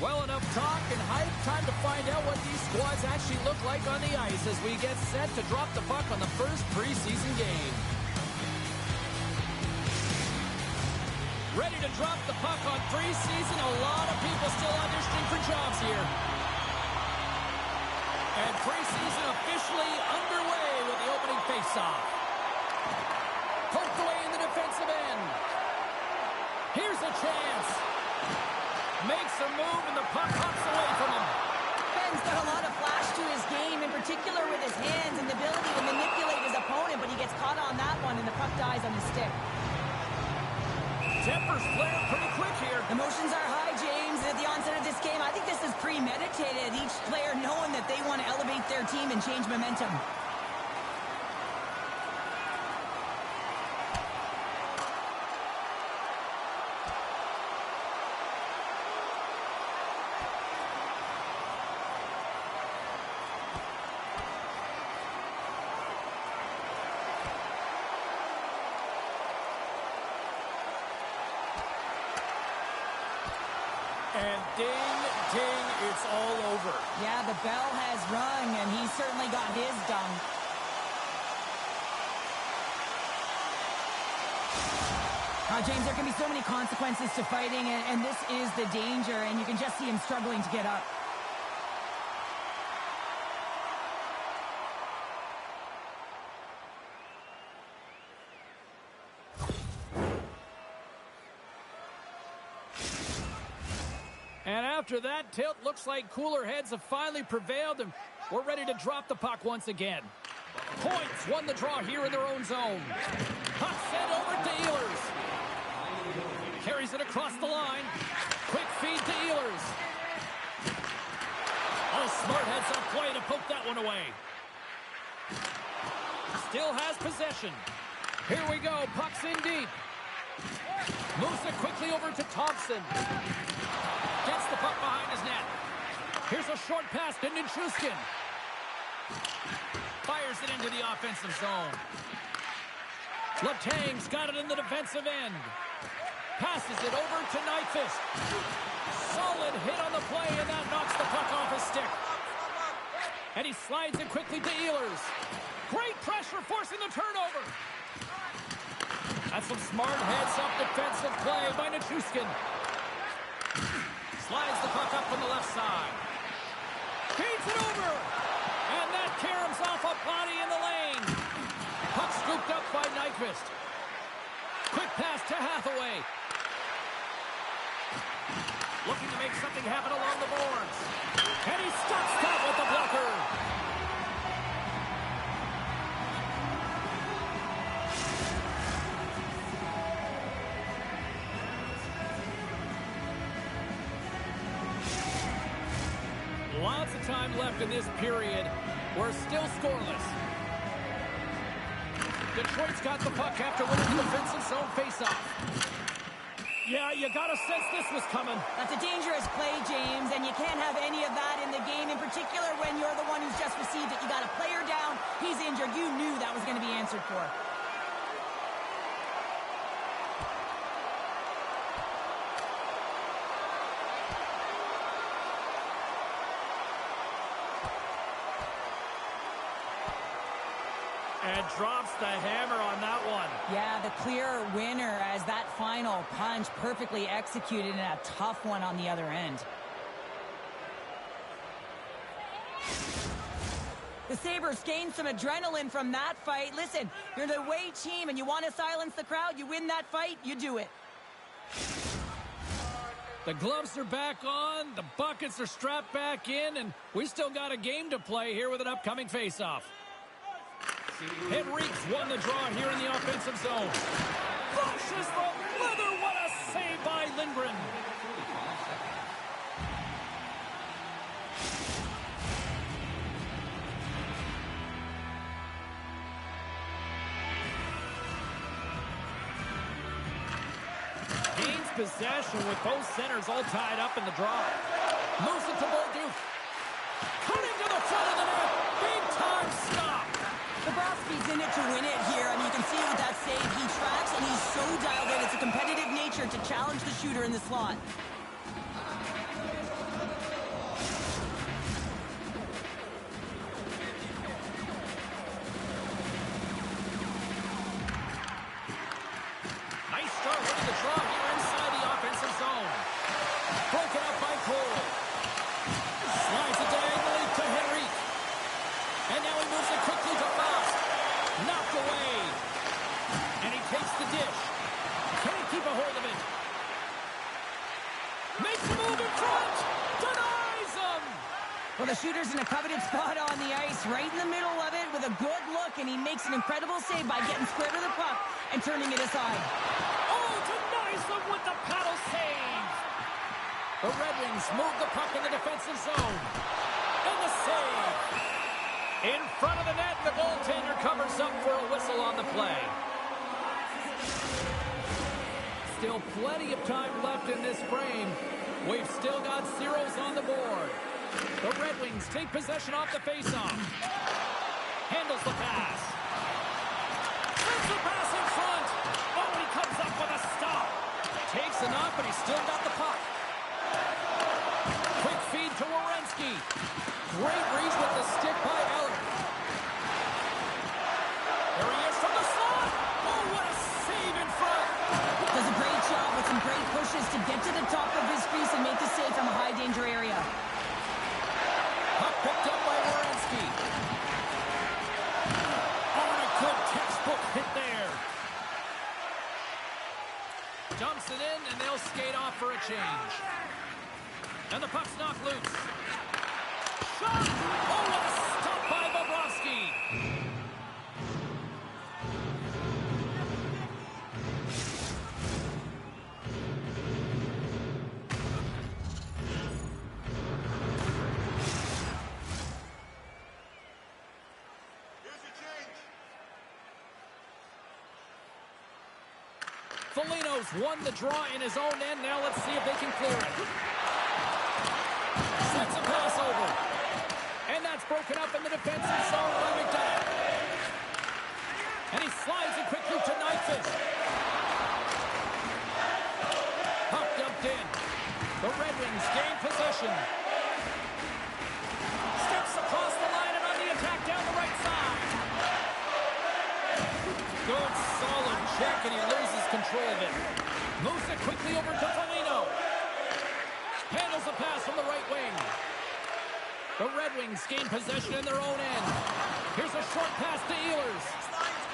Well, enough talk and hype. Time to find out what these squads actually look like on the ice as we get set to drop the puck on the first preseason game. Ready to drop the puck on preseason. A lot of people still auditioning for jobs here. And preseason officially underway with the opening faceoff. Poked away in the defensive end. Here's a chance. Makes a move, and the puck hops away from him. Ben's got a lot of flash to his game, in particular with his hands and the ability to manipulate his opponent, but he gets caught on that one, and the puck dies on his stick. Tempers flare pretty quick here. Emotions are high, James. At the onset of this game, I think this is premeditated. Each player knowing that they want to elevate their team and change momentum. And ding, ding, it's all over. Yeah, the bell has rung, and he certainly got his done. James, there can be so many consequences to fighting, and this is the danger, and you can just see him struggling to get up. And after that tilt, looks like cooler heads have finally prevailed, and we're ready to drop the puck once again. Points won the draw here in their own zone. Puck sent over to Ehlers. Carries it across the line. Quick feed to Ehlers. Oh, smart heads-up play to poke that one away. Still has possession. Here we go. Puck's in deep. Moves it quickly over to Thompson. Gets the puck behind his net. Here's a short pass to Nichushkin. Fires it into the offensive zone. Letang's got it in the defensive end. Passes it over to Nyquist. Solid hit on the play, and that knocks the puck off his stick. And he slides it quickly to Ehlers. Great pressure, forcing the turnover. That's some smart heads-up defensive play by Nichushkin. Slides the puck up from the left side. Feeds it over. And that caroms off a body in the lane. Puck scooped up by Nyquist. Quick pass to Hathaway. Looking to make something happen along the boards. And he stops that with the blocker. Lots of time left in this period. We're still scoreless. Detroit's got the puck after winning the defensive zone faceoff. Yeah, you got to sense this was coming. That's a dangerous play, James, and you can't have any of that in the game, in particular when you're the one who's just received it. You got a player down, he's injured. You knew that was going to be answered for. And drops the hammer on that one. Yeah, the clear winner as that final punch perfectly executed and a tough one on the other end. The Sabres gained some adrenaline from that fight. Listen, you're the away team and you want to silence the crowd. You win that fight, you do it. The gloves are back on, the buckets are strapped back in, and we still got a game to play here with an upcoming faceoff. Henrique's won the draw here in the offensive zone. Flushes the leather. What a save by Lindgren. Gains possession with both centers all tied up in the draw. Moves it to Bolduc. Cutting to the front of the net. Big time stop. Bobrovsky's in it to win it here. I mean, you can see with that save, he tracks and he's so dialed in. It's a competitive nature to challenge the shooter in the slot. avoiding the draw here inside the offensive zone. Broken up by Cole. Slides it diagonally to Henry. And now he moves it quickly to Faust. Knocked away. And he takes the dish. Can he keep a hold of it? Makes a move in front. Denies him. Well, the shooter's in a coveted spot on the ice, right in the middle of it with a good look, and he makes an incredible save by getting square to the puck and turning it aside. Oh, denies him with the paddle save. The Red Wings move the puck in the defensive zone. And the save. In front of the net, the goaltender covers up for a whistle on the play. Still plenty of time left in this frame. We've still got zeros on the board. The Red Wings take possession off the faceoff. Handles the pass. Sends the pass in front. Oh, and he comes up with a stop. Takes a knock, but he's still got the puck. Quick feed to Werenski. Great reach with the stick by Eller. There he is from the slot. Oh, what a save in front. Does a great job with some great pushes to get to the top of his crease and make the save from a high danger area. Puck picked up by Werenski. Oh, and a good textbook hit there. Dumps it in, and they'll skate off for a change. And the puck's knocked loose. Shot! Oh, what a stop by Bobrovsky. Foligno's won the draw in his own end. Now let's see if they can clear it. Sets a pass over. And that's broken up in the defensive zone by McDonough. And he slides it quickly to Nyquist. Puck dumped in. The Red Wings gain possession. Steps across the line and on the attack down the right side. Good solid check, and he loses control of it. Moves it quickly over to Foligno. Handles the pass from the right wing. The Red Wings gain possession in their own end. Here's a short pass to Ehlers.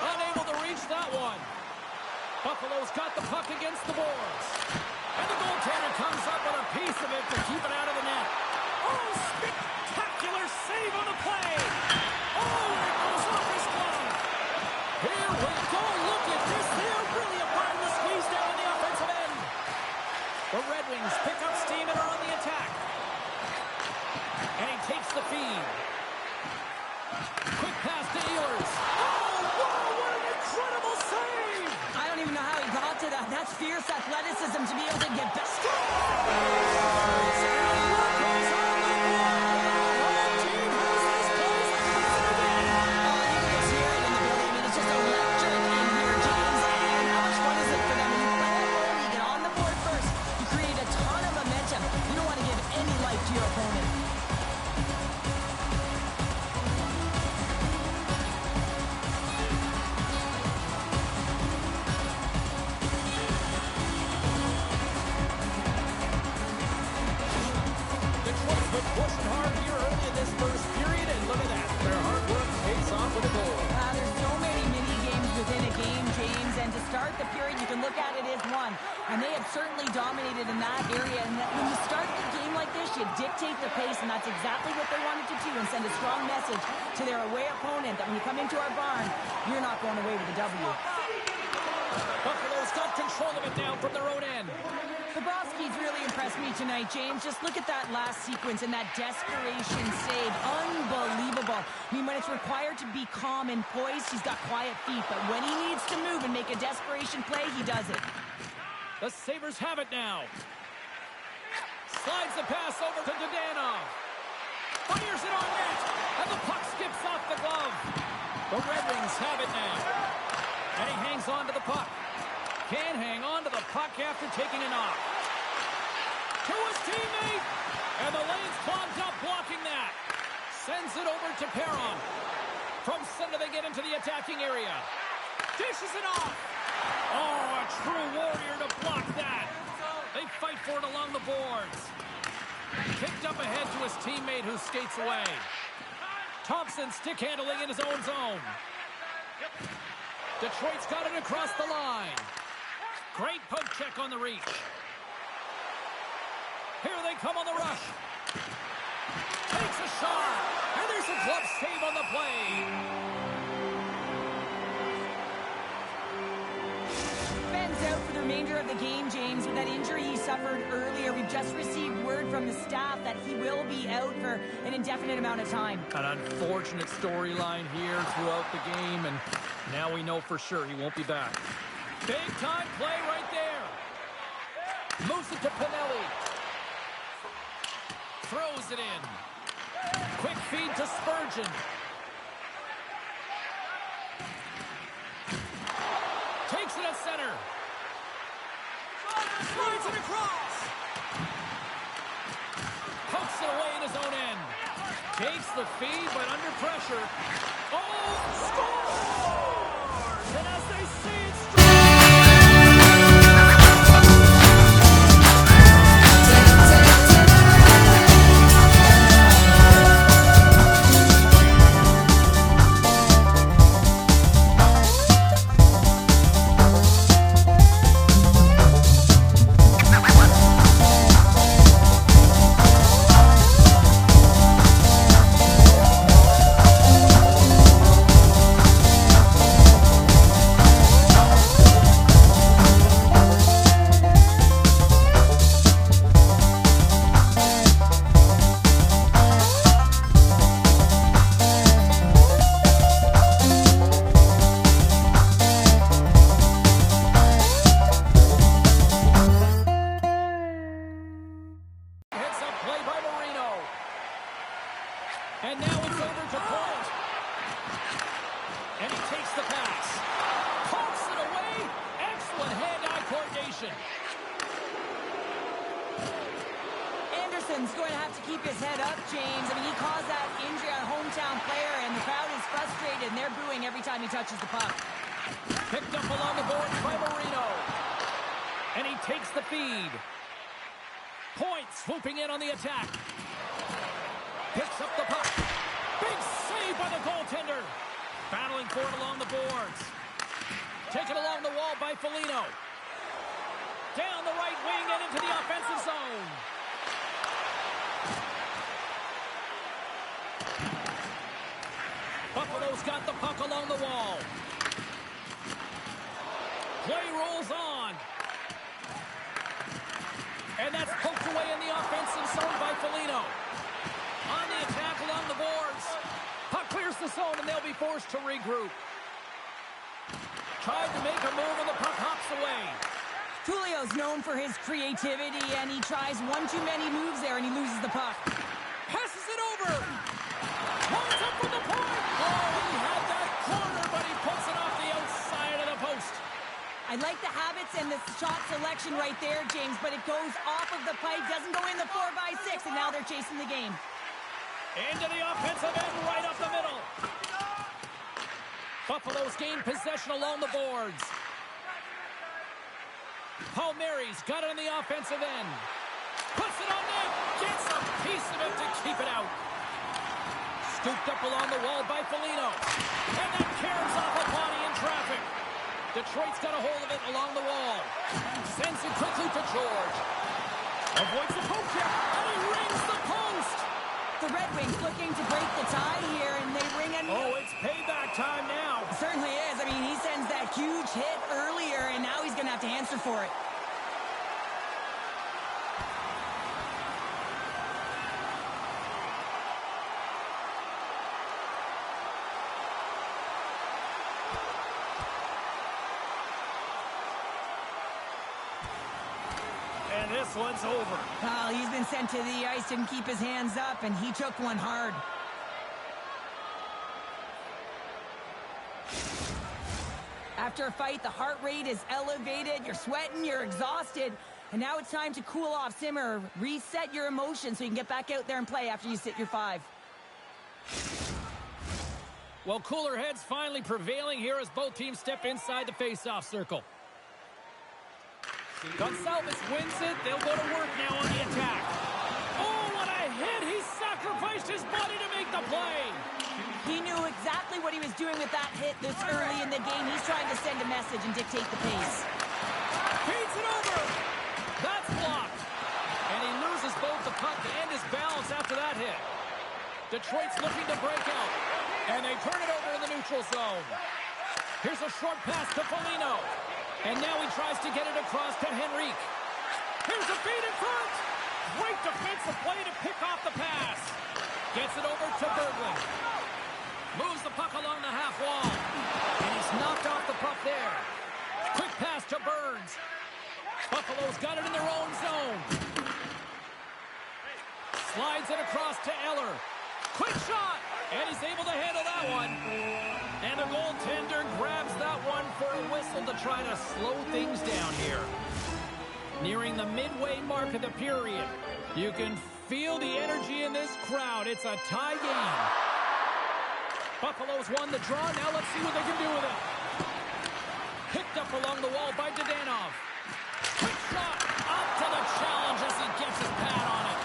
Unable to reach that one. Buffalo's got the puck against the boards. And the goaltender comes up with a piece of it to keep it out of the net. Oh, spectacular save on the play. Oh, it goes off his glove. Here we go. Look at this here. Really applying the squeeze down on the offensive end. The Red Wings pick up steam and are on the attack. And he takes the feed. Quick pass to Ehlers. Oh, wow, what an incredible save. I don't even know how he got to that. That's fierce athleticism to be able to get back. Pushing hard here early in this first period, and look at that. Their hard work pays off with a goal. There's so many mini games within a game, James, and to start the period, you can look at it as one. And they have certainly dominated in that area. And when you start the game like this, you dictate the pace, and that's exactly what they wanted to do and send a strong message to their away opponent that when you come into our barn, you're not going away with a W. Buffalo's got control of it now from their own end. Bobrovsky's really impressed me tonight, James. Just look at that last sequence and that desperation save. Unbelievable. I mean, when it's required to be calm and poised, he's got quiet feet. But when he needs to move and make a desperation play, he does it. The Sabres have it now. Slides the pass over to Dadonov. Fires it on net. And the puck skips off the glove. The Red Wings have it now. And he hangs on to the puck. Can't hang on to the puck after taking a knock. To his teammate. And the lane's clogged up blocking that. Sends it over to Perron. From center they get into the attacking area. Dishes it off. Oh, a true warrior to that. They fight for it along the boards. Kicked up ahead to his teammate who skates away. Thompson stick handling in his own zone. Detroit's got it across the line. Great poke check on the reach. Here they come on the rush. Takes a shot. And there's a glove save on the play. Ben's out for the remainder of the game, James, with that injury he suffered earlier. We've just received word from the staff that he will be out for an indefinite amount of time. An unfortunate storyline here throughout the game, and now we know for sure he won't be back. Big time play right there. Moves it to Pinelli. Throws it in. Quick feed to Spurgeon. Takes it at center. Slides it across. Pokes it away in his own end. Takes the feed, but under pressure. Oh, scores! And as they say, it's and now it's over to Point. And he takes the pass. Pokes it away. Excellent hand-eye coordination. Anderson's going to have to keep his head up, James. I mean, he caused that injury on a hometown player, and the crowd is frustrated, and they're booing every time he touches the puck. Picked up along the boards by Marino. And he takes the feed. Point swooping in on the attack. Picks up the puck. Big save by the goaltender. Battling for it along the boards. Taken along the wall by Foligno. Down the right wing and into the offensive zone. Buffalo's got the puck along the wall. Play rolls on. And that's poked away in the offensive zone by Foligno. On the attack along the boards. Puck clears the zone, and they'll be forced to regroup. Tried to make a move, and the puck hops away. Tulio's known for his creativity, and he tries one too many moves there, and he loses the puck. Passes it over. Lines up from the point. Oh, he had that corner, but he puts it off the outside of the post. I like the habits and the shot selection right there, James, but it goes off of the pipe, doesn't go in the 4x6, and now they're chasing the game. Into the offensive end, right up the middle. Buffalo's gained possession along the boards. Palmieri's got it on the offensive end. Puts it on net. Gets a piece of it to keep it out. Scooped up along the wall by Foligno. And that carries off a body in traffic. Detroit's got a hold of it along the wall. Sends it quickly to George. Avoids the poke check, and he rings the post. The Red Wings looking to break the tie here, and they ring a... Oh, it's payback time now. It certainly is. I mean, he sends that huge hit earlier, and now he's going to have to answer for it. And this one's over. Well, he's been sent to the ice, didn't keep his hands up, and he took one hard. After a fight, the heart rate is elevated, you're sweating, you're exhausted, and now it's time to cool off, simmer, reset your emotions so you can get back out there and play after you sit your 5. Well, cooler heads finally prevailing here as both teams step inside the face-off circle. Gonçalves wins it. They'll go to work now on the attack. Oh, what a hit! He sacrificed his body to make the play. He knew exactly what he was doing with that hit this early in the game. He's trying to send a message and dictate the pace. Feeds it over. That's blocked. And he loses both the puck and his balance after that hit. Detroit's looking to break out. And they turn it over in the neutral zone. Here's a short pass to Foligno. And now he tries to get it across to Henrique. Here's a feed in front. Great defensive play to pick off the pass. Gets it over to Berglund. Moves the puck along the half wall. And he's knocked off the puck there. Quick pass to Burns. Buffalo's got it in their own zone. Slides it across to Eller. Quick shot. And he's able to handle that one. And the goaltender grabs that one for a whistle to try to slow things down here. Nearing the midway mark of the period. You can feel the energy in this crowd. It's a tie game. Buffalo's won the draw. Now let's see what they can do with it. Picked up along the wall by Dadonov. Quick shot. Up to the challenge as he gets his pad on it.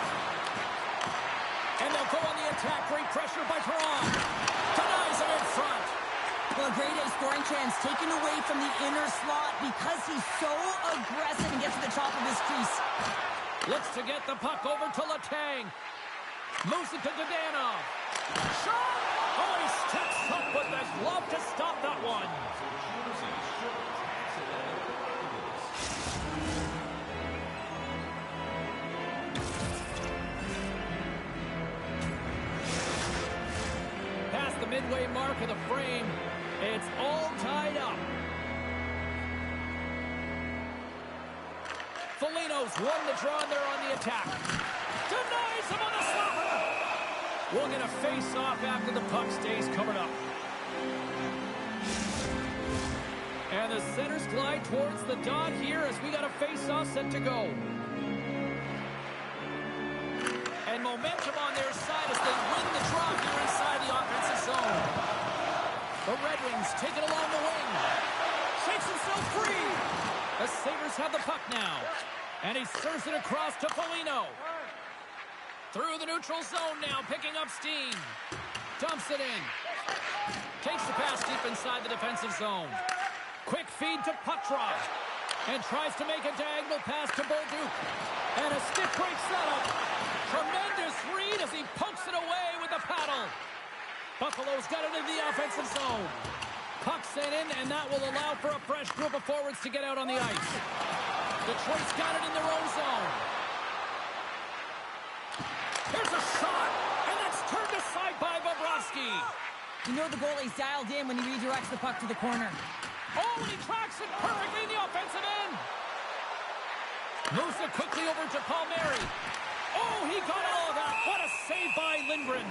And they'll go on the attack. Great pressure by Perron. Denies him in front. Well, a great scoring chance taken away from the inner slot because he's so aggressive and gets to the top of his crease. Looks to get the puck over to Letang. Moves it to Dadonov. Shot! Oh, he steps up with the glove to stop that one. Past the midway mark of the frame, it's all tied up. Foligno's won the draw and they're on the attack. Denies him on the slapper. We'll get a face-off after the puck stays covered up. And the centers glide towards the dot here as we got a face-off set to go. And momentum on their side as they win the draw here inside the offensive zone. The Red Wings take it along the wing. Shakes himself free. The Sabres have the puck now. And he serves it across to Foligno. Through the neutral zone now, picking up steam. Dumps it in. Takes the pass deep inside the defensive zone. Quick feed to Petrov. And tries to make a diagonal pass to Bolduc. And a stick break setup. Tremendous read as he pokes it away with the paddle. Buffalo's got it in the offensive zone. Puck sent in, and that will allow for a fresh group of forwards to get out on the ice. Detroit's got it in their own zone. Here's a shot, and that's turned aside by Bobrovsky. You know the goalie's dialed in when he redirects the puck to the corner. Oh, and he tracks it perfectly in the offensive end. Moves it quickly over to Palmieri. Oh, he got all of that. What a save by Lindgren.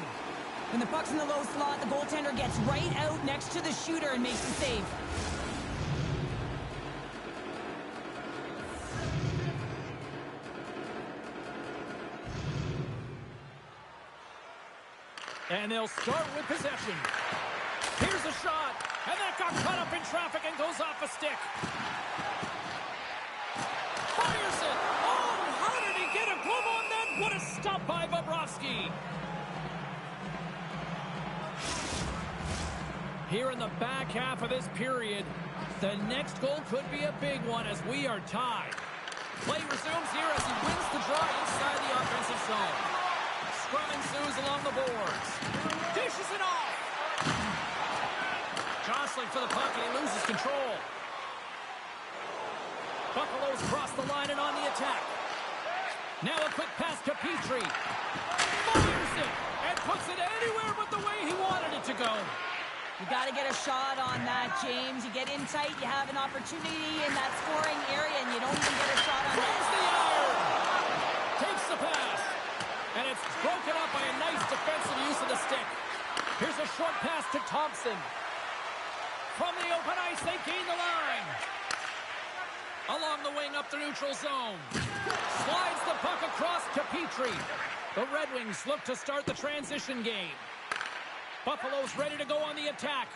When the puck's in the low slot, the goaltender gets right out next to the shooter and makes the save. And they'll start with possession. Here's a shot. And that got caught up in traffic and goes off a stick. Fires it. Oh, how did he get a glove on that? What a stop by Bobrovsky. Here in the back half of this period, the next goal could be a big one as we are tied. Play resumes here as he wins the draw inside the offensive zone. Scrum ensues along the boards. Dishes it off. Jostling for the puck, and he loses control. Buffalo's crossed the line and on the attack. Now a quick pass to Petrie. Fires it and puts it anywhere but the way he wanted it to go. You got to get a shot on that, James. You get in tight, you have an opportunity in that scoring area, and you don't even get a shot on that. Here's the iron. Takes the pass. And it's broken up by a nice defensive use of the stick. Here's a short pass to Thompson. From the open ice, they gain the line. Along the wing up the neutral zone. Slides the puck across to Petrie. The Red Wings look to start the transition game. Buffalo's ready to go on the attack.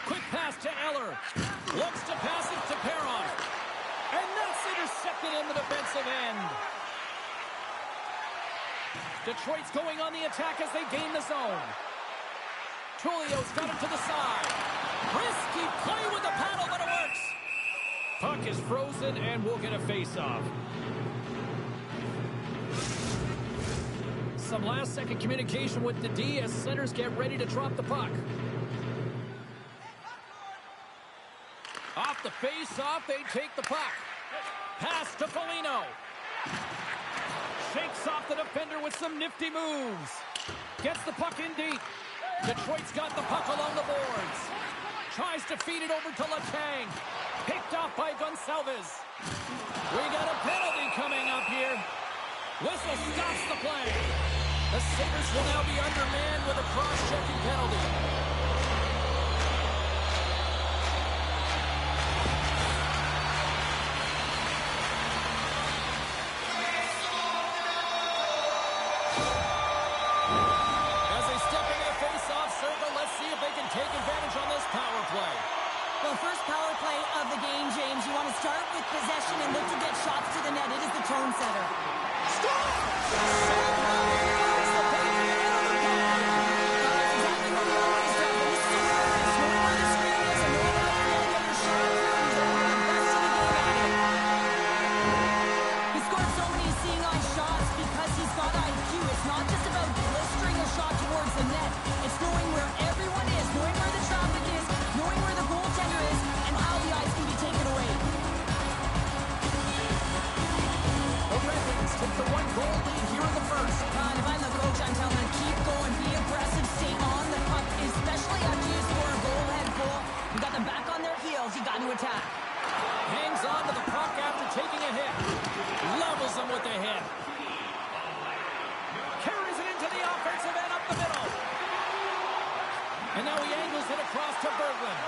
Quick pass to Eller. Looks to pass it to Perron. And that's intercepted Detroit's going on the attack as they gain the zone. Tulio's got it to the side. Risky play with the paddle, but it works. Puck is frozen, and we'll get a face-off. Some last-second communication with the D as centers get ready to drop the puck. Off the face-off, they take the puck. Pass to Foligno. Shakes off the defender with some nifty moves. Gets the puck in deep. Detroit's got the puck along the boards. Tries to feed it over to Letang. Picked off by Gonçalves. We got a penalty coming up here. Whistle stops the play. The Sabres will now be undermanned with a cross-checking penalty. As they step into the face-off circle, let's see if they can take advantage on this power play. Well, first power play of the game, James. You want to start with possession and look to get shots to the net. It is the tone setter. He scored so many seeing-eye shots because he's got IQ. It's not just about blistering a shot towards the net. It's knowing where everyone is, knowing where the traffic is, knowing where the goaltender is, and how the ice can be taken away. The Red Wings took the one-goal lead here in the first. If I'm the coach, I'm telling him, keep going, be aggressive, stay on the puck, especially after you score a goal-head goal. You got them back on their heels, you got to attack. Hangs on to the puck after taking a hit. Levels him with the hit. Carries it into the offensive end up the middle. And now he angles it across to Berglund.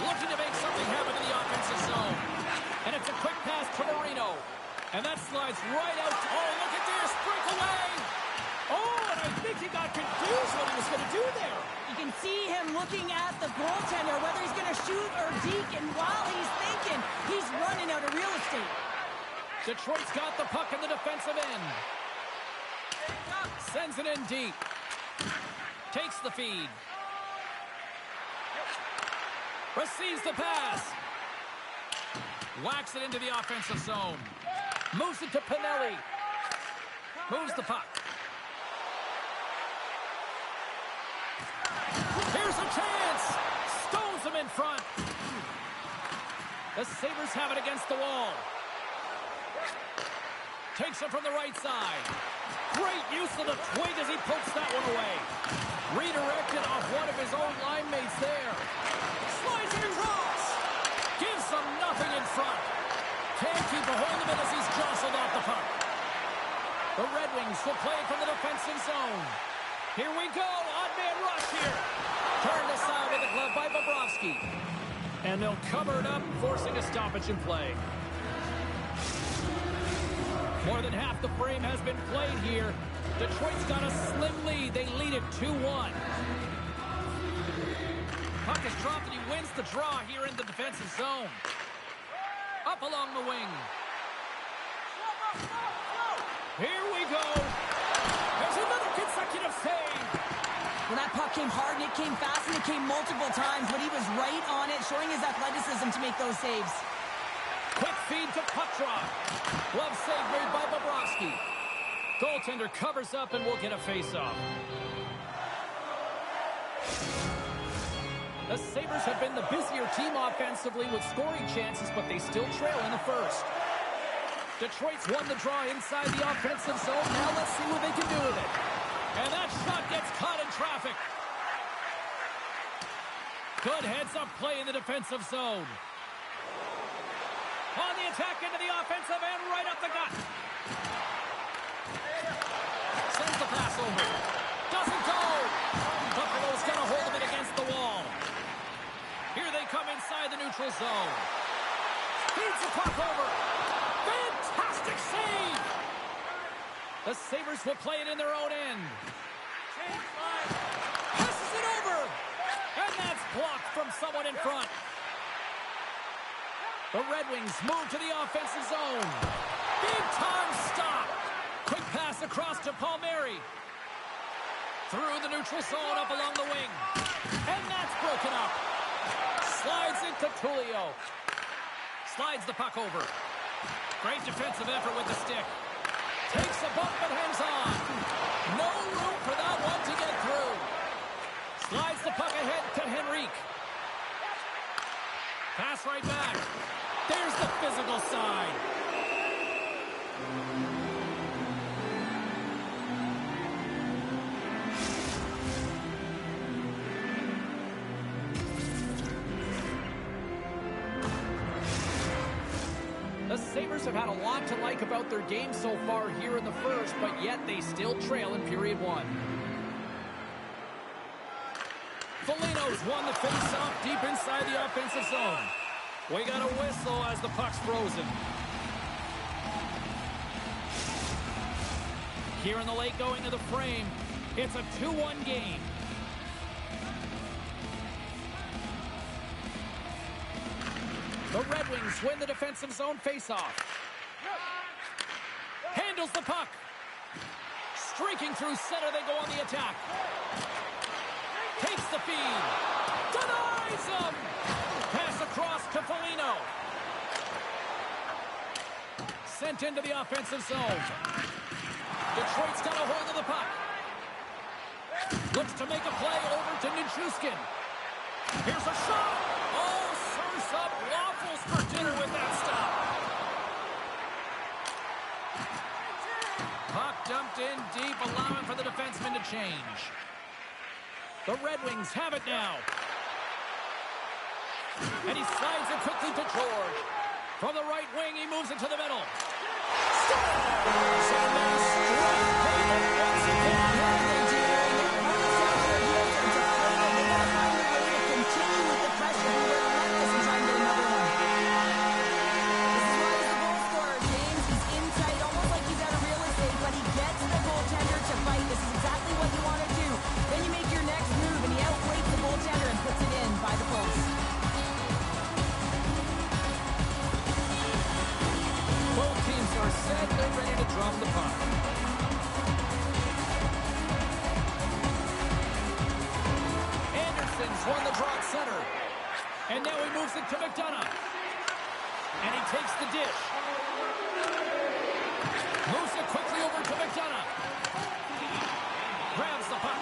Looking to make something happen in the offensive zone. And it's a quick pass to Marino. And that slides right out. Oh, look at this. Break away. Oh, and I think he got confused what he was going to do there. You can see him looking at the goaltender, whether he's going to shoot or deke, and while he's thinking, he's running out of real estate. Detroit's got the puck in the defensive end. Sends it in deep. Takes the feed. Receives the pass. Whacks it into the offensive zone. Moves it to Pinelli. Moves the puck. Here's a chance. Stones him in front. The Sabres have it against the wall. Takes it from the right side. Great use of the twig as he pokes that one away. Redirected off one of his own line mates there. Slides it across. Gives them nothing in front. Can't keep a hold of it as he's jostled off the puck. The Red Wings will play it from the defensive zone. Here we go. Odd man rush here. Turned aside with the glove by Bobrovsky. And they'll cover it up, forcing a stoppage in play. More than half the frame has been played here. Detroit's got a slim lead. They lead it 2-1. Puck is dropped and he wins the draw here in the defensive zone. Up along the wing. Here we go. There's another consecutive save. Well, that puck came hard and it came fast and it came multiple times, but he was right on it, showing his athleticism to make those saves. Quick feed to puck drop. Glove save made by Bobrovsky. Goaltender covers up and we'll get a face-off. The Sabres have been the busier team offensively with scoring chances, but they still trail in the first. Detroit's won the draw inside the offensive zone. Now let's see what they can do with it. And that shot gets caught in traffic. Good heads-up play in the defensive zone. On the attack into the offensive end, right up the gut. Sends the pass over. Doesn't go. Buffalo's going to hold him against the wall. Here they come inside the neutral zone. Feeds the puck over. Fantastic save. The Sabres will play it in their own end. Passes it over. And that's blocked from someone in front. The Red Wings move to the offensive zone. Big time stop. Quick pass across to Palmieri. Through the neutral zone, up along the wing. And that's broken up. Slides into Tullio. Slides the puck over. Great defensive effort with the stick. Takes a bump and hangs on. No room for that one to get through. Slides the puck ahead to Henrique. Pass right back. There's the physical side. The Sabres have had a lot to like about their game so far here in the first, but yet they still trail in period one. Foligno's won the face-off deep inside the offensive zone. We got a whistle as the puck's frozen. Here in the late going to the frame, it's a 2-1 game. The Red Wings win the defensive zone face-off. Handles the puck. Streaking through center, they go on the attack. Takes the feed. Denies him. Pass across to Foligno. Sent into the offensive zone. Detroit's got a hold of the puck. Looks to make a play over to Nichushkin. Here's a shot. Oh, serves up waffles for dinner with that stop. Puck dumped in deep, allowing for the defenseman to change. The Red Wings have it now. And he slides it quickly to George. From the right wing, he moves it to the middle. Scores! And they strike home once again. Continue with the pressure. He relentless and trying to get another one. This is why he's the goal scorer, James. He's in tight, almost like he's out of real estate, but he gets the goaltender to fight. This is exactly what you want to do. Then you make your next move, and he outweights the goaltender and puts it in by the post. Both teams are set. They're ready to drop the puck. Anderson's won the draw at center. And now he moves it to McDonough. And he takes the dish. Moves it quickly over to McDonough. Grabs the puck.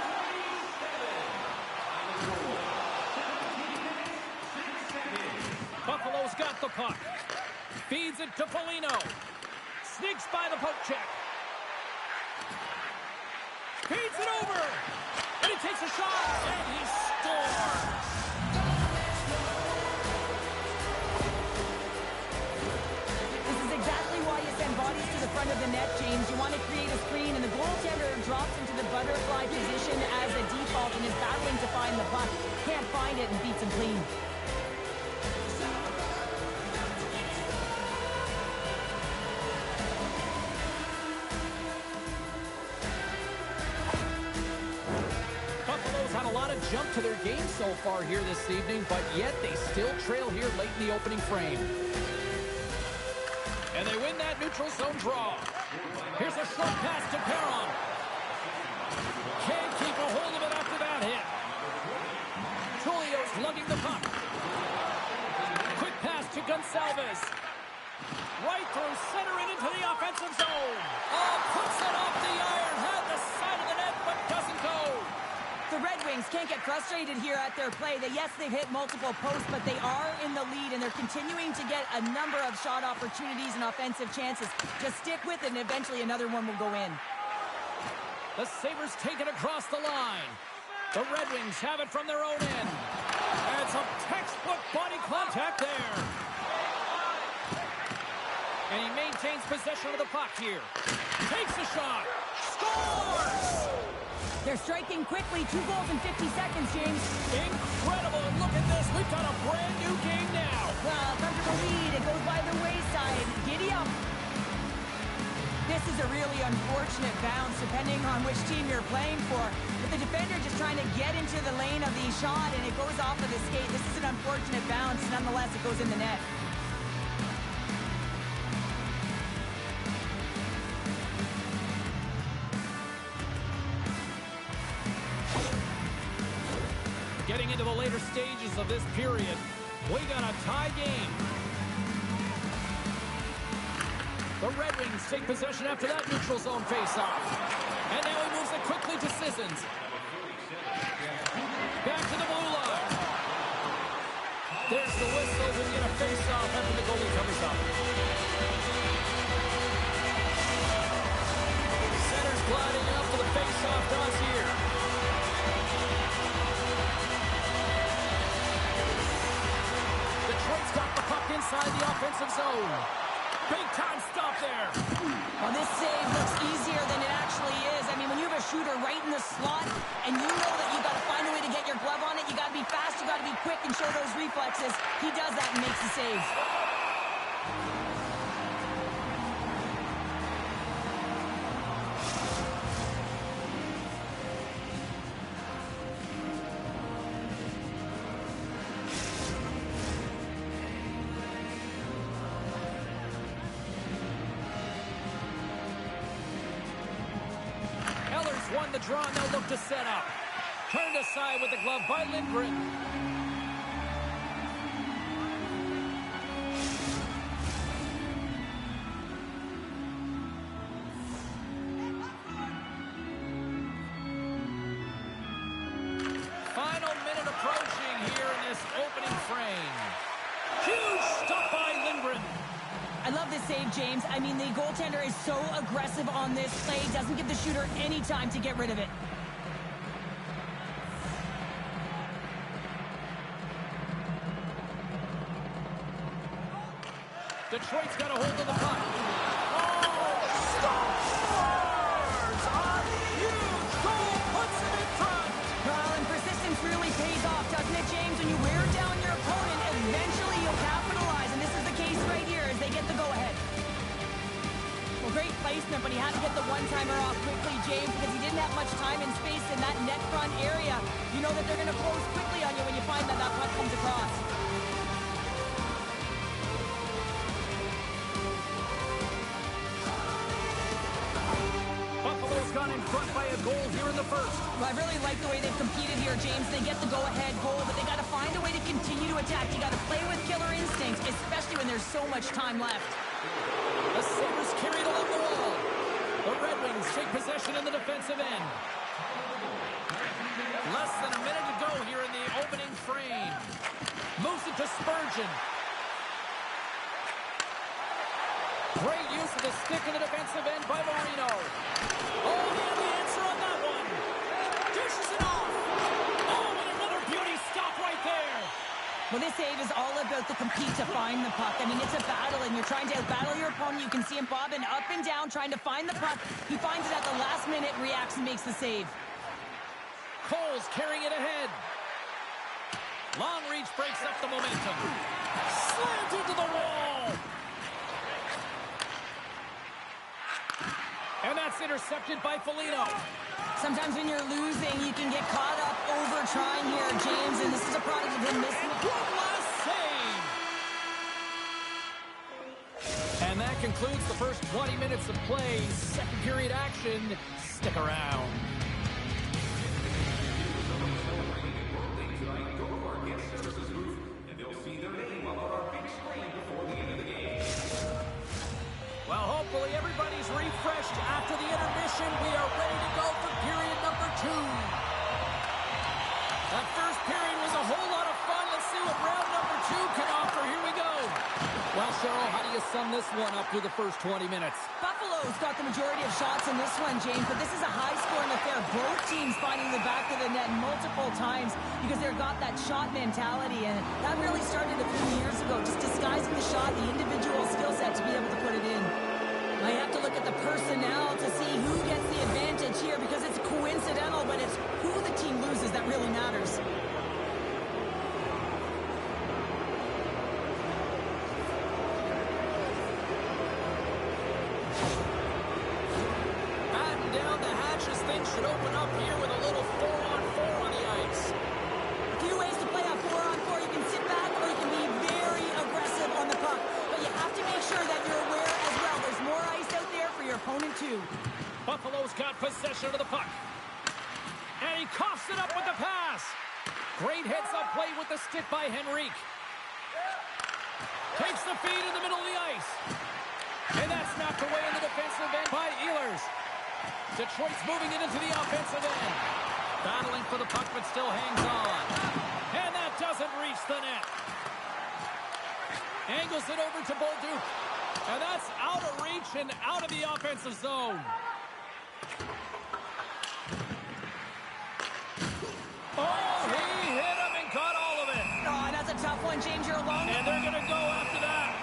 Buffalo's got the puck. Feeds it to Foligno. Sneaks by the poke check. Feeds it over. And he takes a shot. And he scores. This is exactly why you send bodies to the front of the net, James. You want to create a screen, and the goaltender drops into the butterfly position as a default and is battling to find the puck. Can't find it and beats him clean. Had a lot of jump to their game so far here this evening, but yet they still trail here late in the opening frame. And they win that neutral zone draw. Here's a short pass to Perron. Can't keep a hold of it after that hit. Tullio's lugging the puck. Quick pass to Gonçalves. Right through center and into the offensive zone. Oh, puts it off the iron. Had the side of the net, but doesn't go. The Red Wings can't get frustrated here at their play. Yes, they've hit multiple posts, but they are in the lead, and they're continuing to get a number of shot opportunities and offensive chances. Just stick with it, and eventually another one will go in. The Sabres take it across the line. The Red Wings have it from their own end. And some textbook body contact there. And he maintains possession of the puck here. Takes a shot. Scores! They're striking quickly. 2 goals in 50 seconds, James. Incredible. And look at this. We've got a brand new game now. Well, comfortable lead. It goes by the wayside. Giddy up. This is a really unfortunate bounce, depending on which team you're playing for. But the defender just trying to get into the lane of the shot, and it goes off of the skate. This is an unfortunate bounce. Nonetheless, it goes in the net. later stages of this period. We got a tie game. The Red Wings take possession after that neutral zone face-off. And now he moves it quickly to Sissons. Back to the blue line. There's the whistle. We'll get a face-off after the goalie covers up. Center's gliding up for the face-off toss here. Detroit's got the puck inside the offensive zone. Big time stop there. Well, this save looks easier than it actually is. I mean, when you have a shooter right in the slot and you know that you got to find a way to get your glove on it, you got to be fast, you got to be quick and show those reflexes. He does that and makes the save. Won the draw, now look to set up. Turned aside with the glove by Lindgren. Final minute approaching here in this opening frame. Huge stop by Lindgren. I love this save, James. I mean, the goaltender is so aggressive on this play. Doesn't give the shooter any time to get rid of it. Detroit's got a hold of the puck. Oh, scores! A huge goal puts him in front. Well, and persistence really pays off, doesn't it, James? When you wear down your opponent, eventually you'll capitalize. And this is the case right here as they get the go-ahead. Well, great placement, but he had to get the one-timer off quickly, James, because he didn't have much time and space in that net front area. You know that they're going to close quickly on you when you find that puck comes across. Buffalo's gone in front by a goal here in the first. Well, I really like the way they've competed here, James. They get the go-ahead goal, but they got to find a way to continue to attack. You got to play with killer instincts, especially when there's so much time left. The Sabres carried along the wall. The Red Wings take possession in the defensive end. Less than a minute to go here in the opening frame. Moves it to Spurgeon. Great use of the stick in the defensive end by Marino. Oh, he had the answer on that one. Dishes it off. Oh, and another beauty stop right there. Well, this save is all about the compete to find the puck. I mean, it's a battle, and you're trying to outbattle your opponent. You can see him bobbing up and down, trying to find the puck. He finds it at the last minute, reacts, and makes the save. Cole's carrying it ahead. Long reach breaks up the momentum. Slammed into the wall. And that's intercepted by Foligno. Sometimes when you're losing, you can get caught up over trying here, James, and this is a product of him missing. One last save. And that concludes the first 20 minutes of play. Second period action. Stick around. Well, hopefully everybody's refreshed after the intermission. We are ready to go for period number 2. That first period was a whole lot of fun. Let's see what round number 2 can offer. Here we go. Well, Cheryl, how do you sum this one up through the first 20 minutes? Buffalo's got the majority of shots in this one, James, but this is a high-scoring affair. Both teams finding the back of the net multiple times because they've got that shot mentality, and that really started a few years ago, just disguising the shot, the individual skill set to be able to put it in. I have to look at the personnel to see who gets the advantage here because it's coincidental, but it's who the team loses that really matters. Batten down the hatches. Things should open up here with a little 4-on-4 on the ice. A few ways to play a 4-on-4. You can sit back or you can be very aggressive on the puck, but you have to make sure that you're aware as well. There's more ice out there for your opponent too. Buffalo's got possession of the puck. And he coughs it up with the pass. Great heads-up play with the stick by Henrique. Takes the feed in the middle of the ice. And that's knocked away in the defensive end by Ehlers. Detroit's moving it into the offensive end. Battling for the puck, but still hangs on. And that doesn't reach the net. Angles it over to Bolduc. And that's out of reach and out of the offensive zone. Oh, he hit him and caught all of it. Oh, that's a tough one, James. You're alone. And they're going to go after that.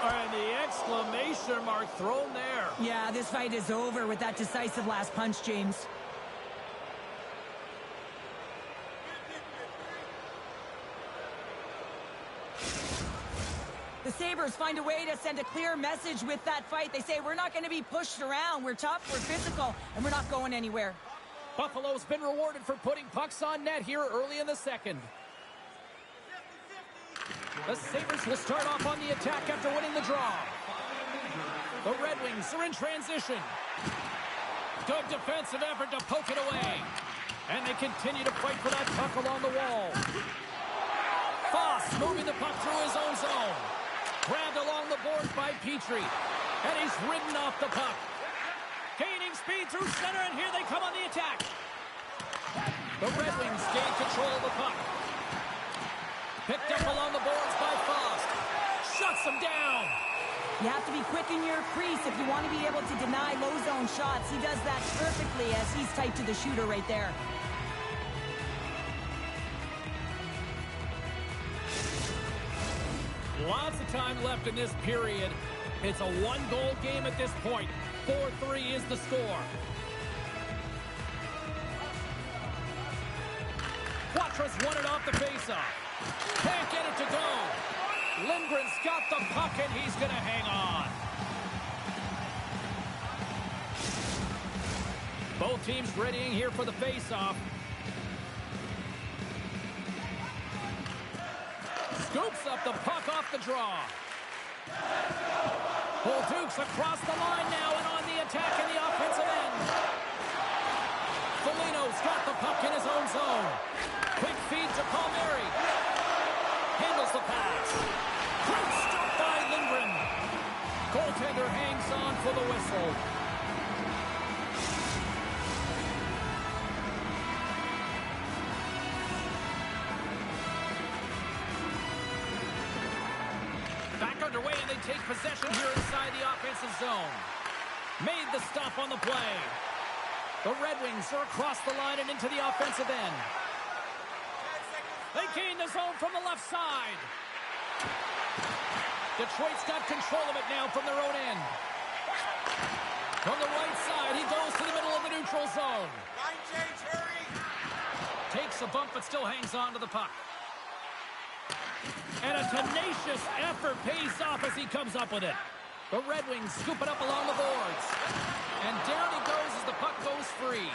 And the exclamation mark thrown there. Yeah, this fight is over with that decisive last punch, James. The Sabres find a way to send a clear message with that fight. They say, we're not going to be pushed around. We're tough, we're physical, and we're not going anywhere. Buffalo's been rewarded for putting pucks on net here early in the second. The Sabres will start off on the attack after winning the draw. The Red Wings are in transition. Good defensive effort to poke it away. And they continue to fight for that puck along the wall. Foss moving the puck through his own zone. Grabbed along the boards by Petrie. And he's ridden off the puck. Gaining speed through center, and here they come on the attack. The Red Wings gain control of the puck. Picked up along the boards by Foss. Shuts him down. You have to be quick in your crease if you want to be able to deny low zone shots. He does that perfectly as he's tight to the shooter right there. Lots of time left in this period. It's a one-goal game at this point. 4-3 is the score. Quatra's won it off the faceoff. Can't get it to go. Lindgren's got the puck, and he's going to hang on. Both teams readying here for the faceoff. Scoops up the puck off the draw. Bolduc's across the line now and on the attack in the offensive end. Foligno's got the puck in his own zone. Quick feed to Palmieri. Handles the pass. Great stop by Lindgren. Goaltender hangs on for the whistle. Back underway, and they take possession here inside the offensive zone. Made the stop on the play. The Red Wings are across the line and into the offensive end. They gain the zone from the left side. Detroit's got control of it now from their own end. From the right side, he goes to the middle of the neutral zone. Line change, hurry! Takes a bump, but still hangs on to the puck. And a tenacious effort pays off as he comes up with it. The Red Wings scoop it up along the boards. And down he goes as the puck goes free.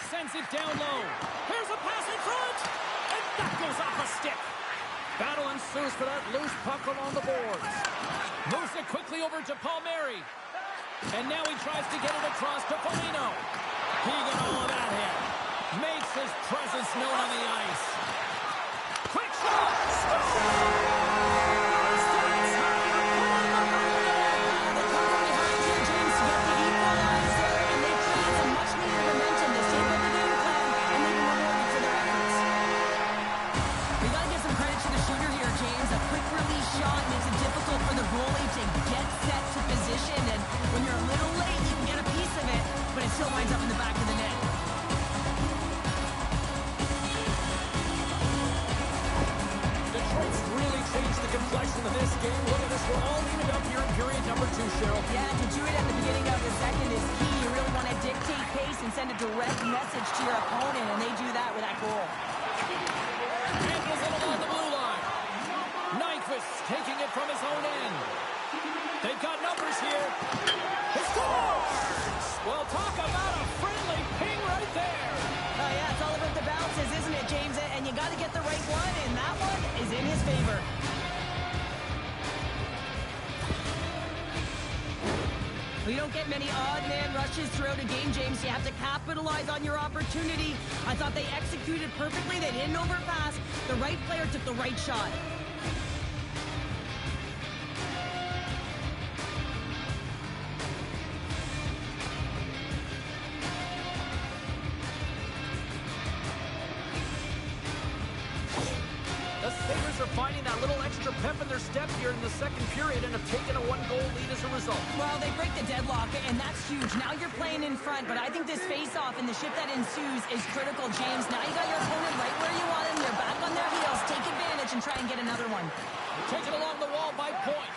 Sends it down low. Here's a pass in front! And that goes off a stick. Battle ensues for that loose puck along the boards. Moves it quickly over to Palmieri. And now he tries to get it across to Foligno. He got all of that hit. Makes his presence known on the ice. Quick shot! Score! Still winds up in the back of the net. Detroit's really changed the complexion of this game. Look at this. We're all leaning up here in period number 2, Cheryl. Yeah, to do it at the beginning of the second is key. You really want to dictate pace and send a direct message to your opponent, and they do that with that goal. Handles it along the blue line. Nyquist taking it from his own end. They've got numbers here. He scores! Well, talk about a friendly ping right there. chances, isn't it, James? And you got to get the right one, and that one is in his favor. We don't get many odd man rushes throughout a game, James. You have to capitalize on your opportunity. I thought they executed perfectly. They didn't overpass. The right player took the right shot. Finding that little extra pep in their step here in the second period and have taken a one-goal lead as a result. Well, they break the deadlock, and that's huge. Now you're playing in front, but I think this face-off and the shift that ensues is critical, James. Now you got your opponent right where you want him. They're back on their heels. Take advantage and try and get another one. Taken along the wall by Point.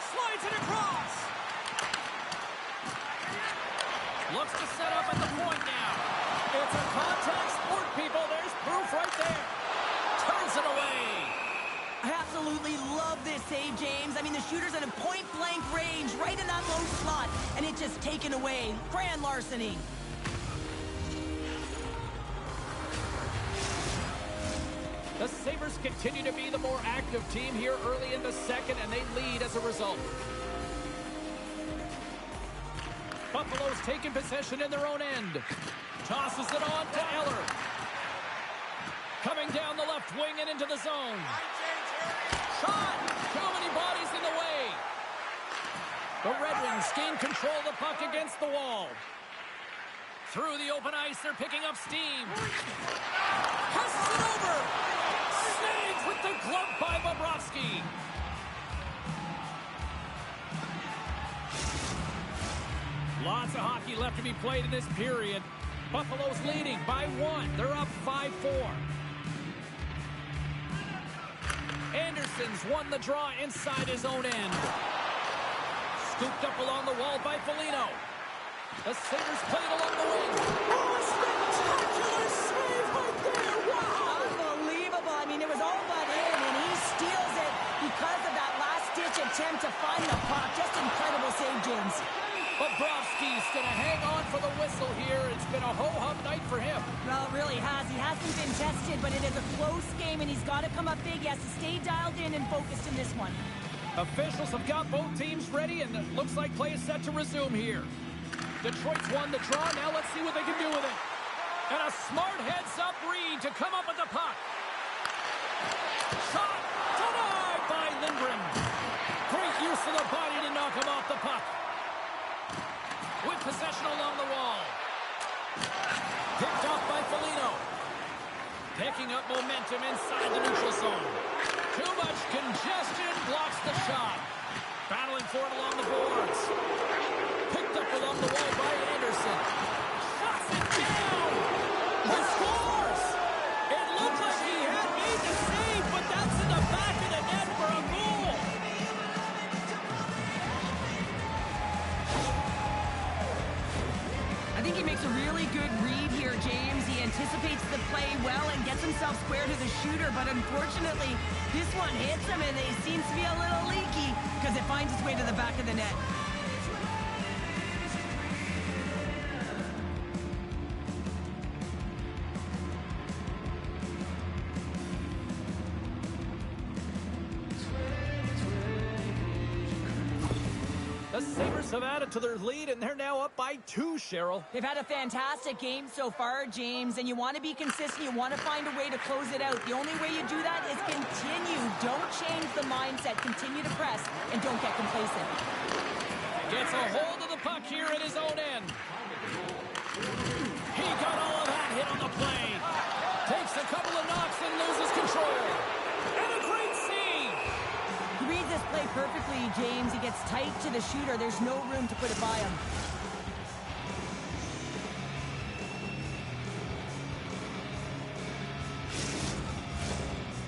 Slides it across. Looks to set up at the point now. It's a contact sport, people. There's proof right there. Turns it away. I absolutely love this save, James. I mean, the shooter's at a point-blank range, right in that low slot, and it's just taken away. Grand larceny. The Sabres continue to be the more active team here early in the second, and they lead as a result. Buffalo's taking possession in their own end. Tosses it on to Eller. Coming down the left wing and into the zone. Shot! Too many bodies in the way. The Red Wings gain control of the puck against the wall. Through the open ice, they're picking up steam. Passes it over. Saved with the glove by Bobrovsky. Lots of hockey left to be played in this period. Buffalo's leading by 1. They're up 5-4. Anderson's won the draw inside his own end. Scooped up along the wall by Foligno. The Sabres play it along the wing. Oh, a spectacular save right there. Wow! Unbelievable. I mean, it was all but in, and he steals it because of that last-ditch attempt to find the puck. Just incredible save, James. Bobrovsky's going to hang on for the whistle here. It's been a ho-hum night for him. Well, it really has. He hasn't been tested, but it is a close game, and he's got to come up big. He has to stay dialed in and focused in this one. Officials have got both teams ready, and it looks like play is set to resume here. Detroit's won the draw. Now let's see what they can do with it. And a smart heads-up read to come up with the puck. Shot denied by Lindgren. Great use of the body to knock him off the puck. With possession along the wall. Picked off by Foligno. Picking up momentum inside the neutral zone. Too much congestion blocks the shot. Battling for it along the boards. Picked up along the wall by Anderson. Shots it down. He scores. It looked like he had made the save, but that's in the back of the net for a goal. I think he makes a really good read here, James. He anticipates the play well and gets himself square to the shooter, but unfortunately, this one hits him, and it seems to be a little leaky because it finds its way to the back of the net. The Sabres have added to their lead, and they're now up by 2, Cheryl. They've had a fantastic game so far, James, and you want to be consistent. You want to find a way to close it out. The only way you do that is continue. Don't change the mindset. Continue to press, and don't get complacent. Gets a hold of the puck here at his own end. He got all of that hit on the play. Takes a couple of knocks and loses control. And a great save. He reads this play perfectly, James. He gets tight to the shooter. There's no room to put it by him.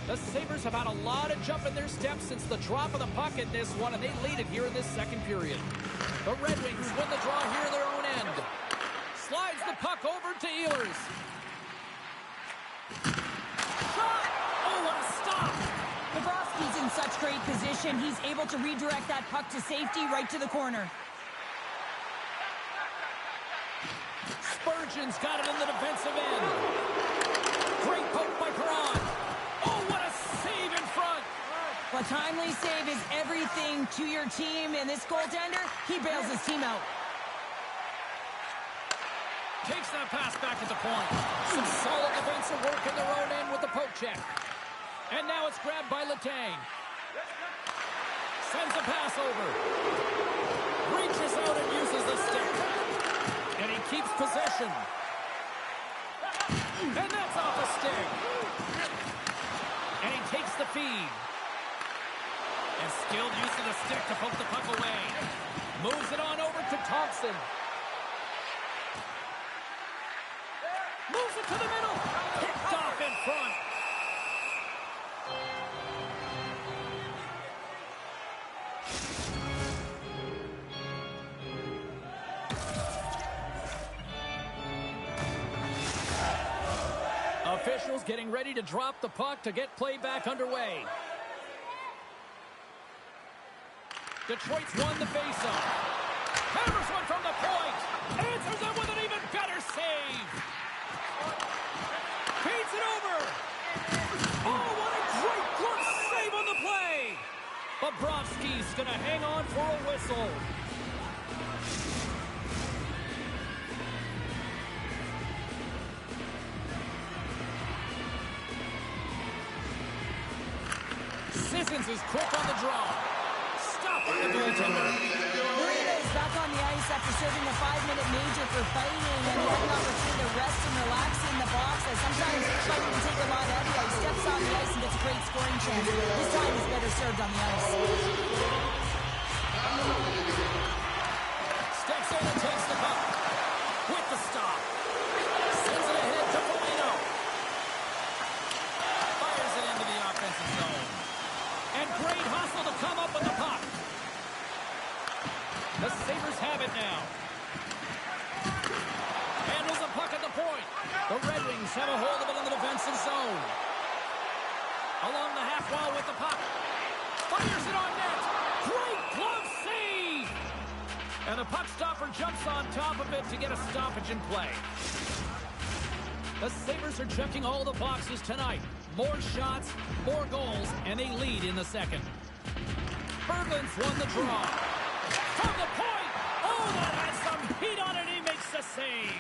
The Sabres have had a lot of jump in their steps since the drop of the puck in this one, and they lead it here in this second period. The Red Wings win the draw here at their own end. Slides the puck over to Ehlers. Shot! Oh, what a stop! Bobrovsky's in such great position. He's able to redirect that puck to safety right to the corner. Spurgeon's got it in the defensive end. Great poke by Perron. Oh, what a save in front. A timely save is everything to your team, and this goaltender, he bails his team out. Takes that pass back at the point. Some solid defensive work in their own end with the poke check. And now it's grabbed by Letang. Sends a pass over. Reaches out and uses the stick. And he keeps possession. And that's off a stick. And he takes the feed. And skilled use of the stick to poke the puck away. Moves it on over to Thompson. Moves it to the middle. Picked off in front. Officials getting ready to drop the puck to get play back underway. Detroit's won the faceoff. Hammers one from the point. Answers it with an even better save. Feeds it over. Oh, what a great glove save on the play. Bobrovsky's going to hang on for a whistle. Sissons is quick on the draw. Stop by the goaltender. Marino's back on the ice after serving a 5-minute major for fighting, and he had an opportunity to rest and relax in the box. As sometimes fighting can take a lot out of you. He steps on the ice and gets a great scoring chance. This time he's better served on the ice. Steps in and takes the puck. With the stop. Sends it ahead to Marino. Fires it into the offensive zone. And great hustle to come up with the puck. The Sabres have it now. Handles the puck at the point. The Red Wings have a hold of it in the defensive zone. Along the half wall with the puck. Fires it on net. Great glove save. And the puck stopper jumps on top of it to get a stoppage in play. The Sabres are checking all the boxes tonight. More shots, more goals, and they lead in the second. Berglund's won the draw. From the point! Oh, that has some heat on it. He makes the save.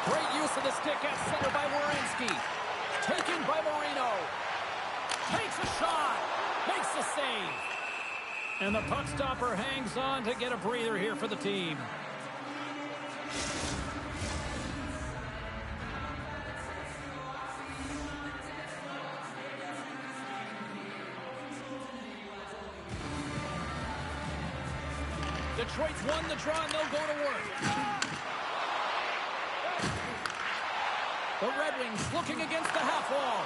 Great use of the stick at center by Werenski. Taken by Marino. Takes a shot. Makes the save. And the puck stopper hangs on to get a breather here for the team. Detroit's won the draw and they'll go to work. The Red Wings looking against the half wall.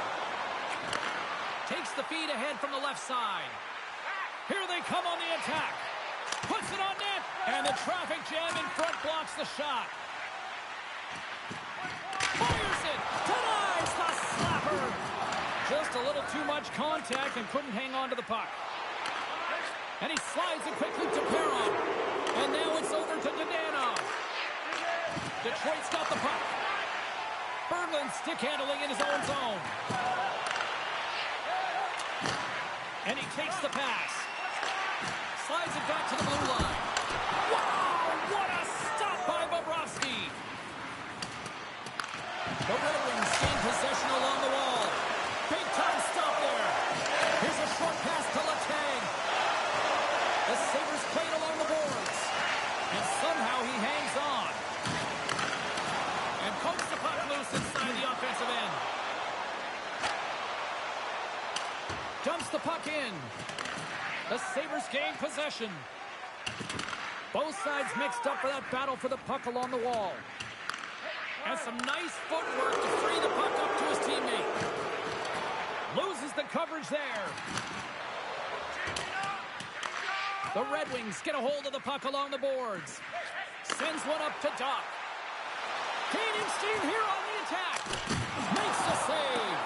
Takes the feed ahead from the left side. Here they come on the attack. Puts it on net. And the traffic jam in front blocks the shot. Fires it. Denies the slapper. Just a little too much contact and couldn't hang on to the puck. And he slides it quickly to Perron. And now it's over to Dadonov. Detroit's got the puck. Berglund stick handling in his own zone. And he takes the pass. Slides it back to the blue line. Wow! What a stop by Bobrovsky. The Red Wings gain possession along the wall. Big time stop there. Here's a short pass to Letang. The Sabres played along the boards. And somehow he hangs on. And pokes the puck loose inside the offensive end. Dumps the puck in. The Sabres gain possession. Both sides mixed up for that battle for the puck along the wall. And some nice footwork to free the puck up to his teammate. Loses the coverage there. The Red Wings get a hold of the puck along the boards. Sends one up to Doc. Gaining steam here on the attack. Makes the save.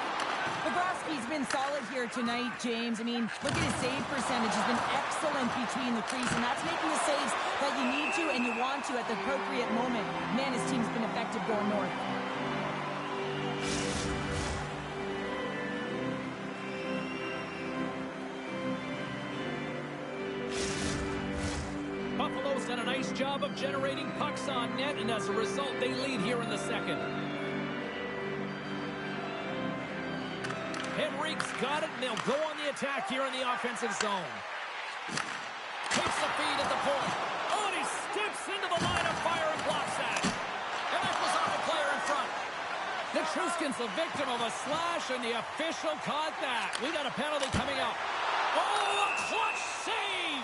Bobrovsky's been solid here tonight, James. I mean, look at his save percentage. He's been excellent between the crease, and that's making the saves that you need to and you want to at the appropriate moment. Man, his team's been effective going north. nice job of generating pucks on net, and as a result, they lead here in the second. Henrique's got it, and they'll go on the attack here in the offensive zone. Takes the feed at the point. Oh, and he steps into the line of fire and blocks that. And that goes off a player in front. Nichushkin's the victim of a slash, and the official caught that. We got a penalty coming up. Oh, a clutch save!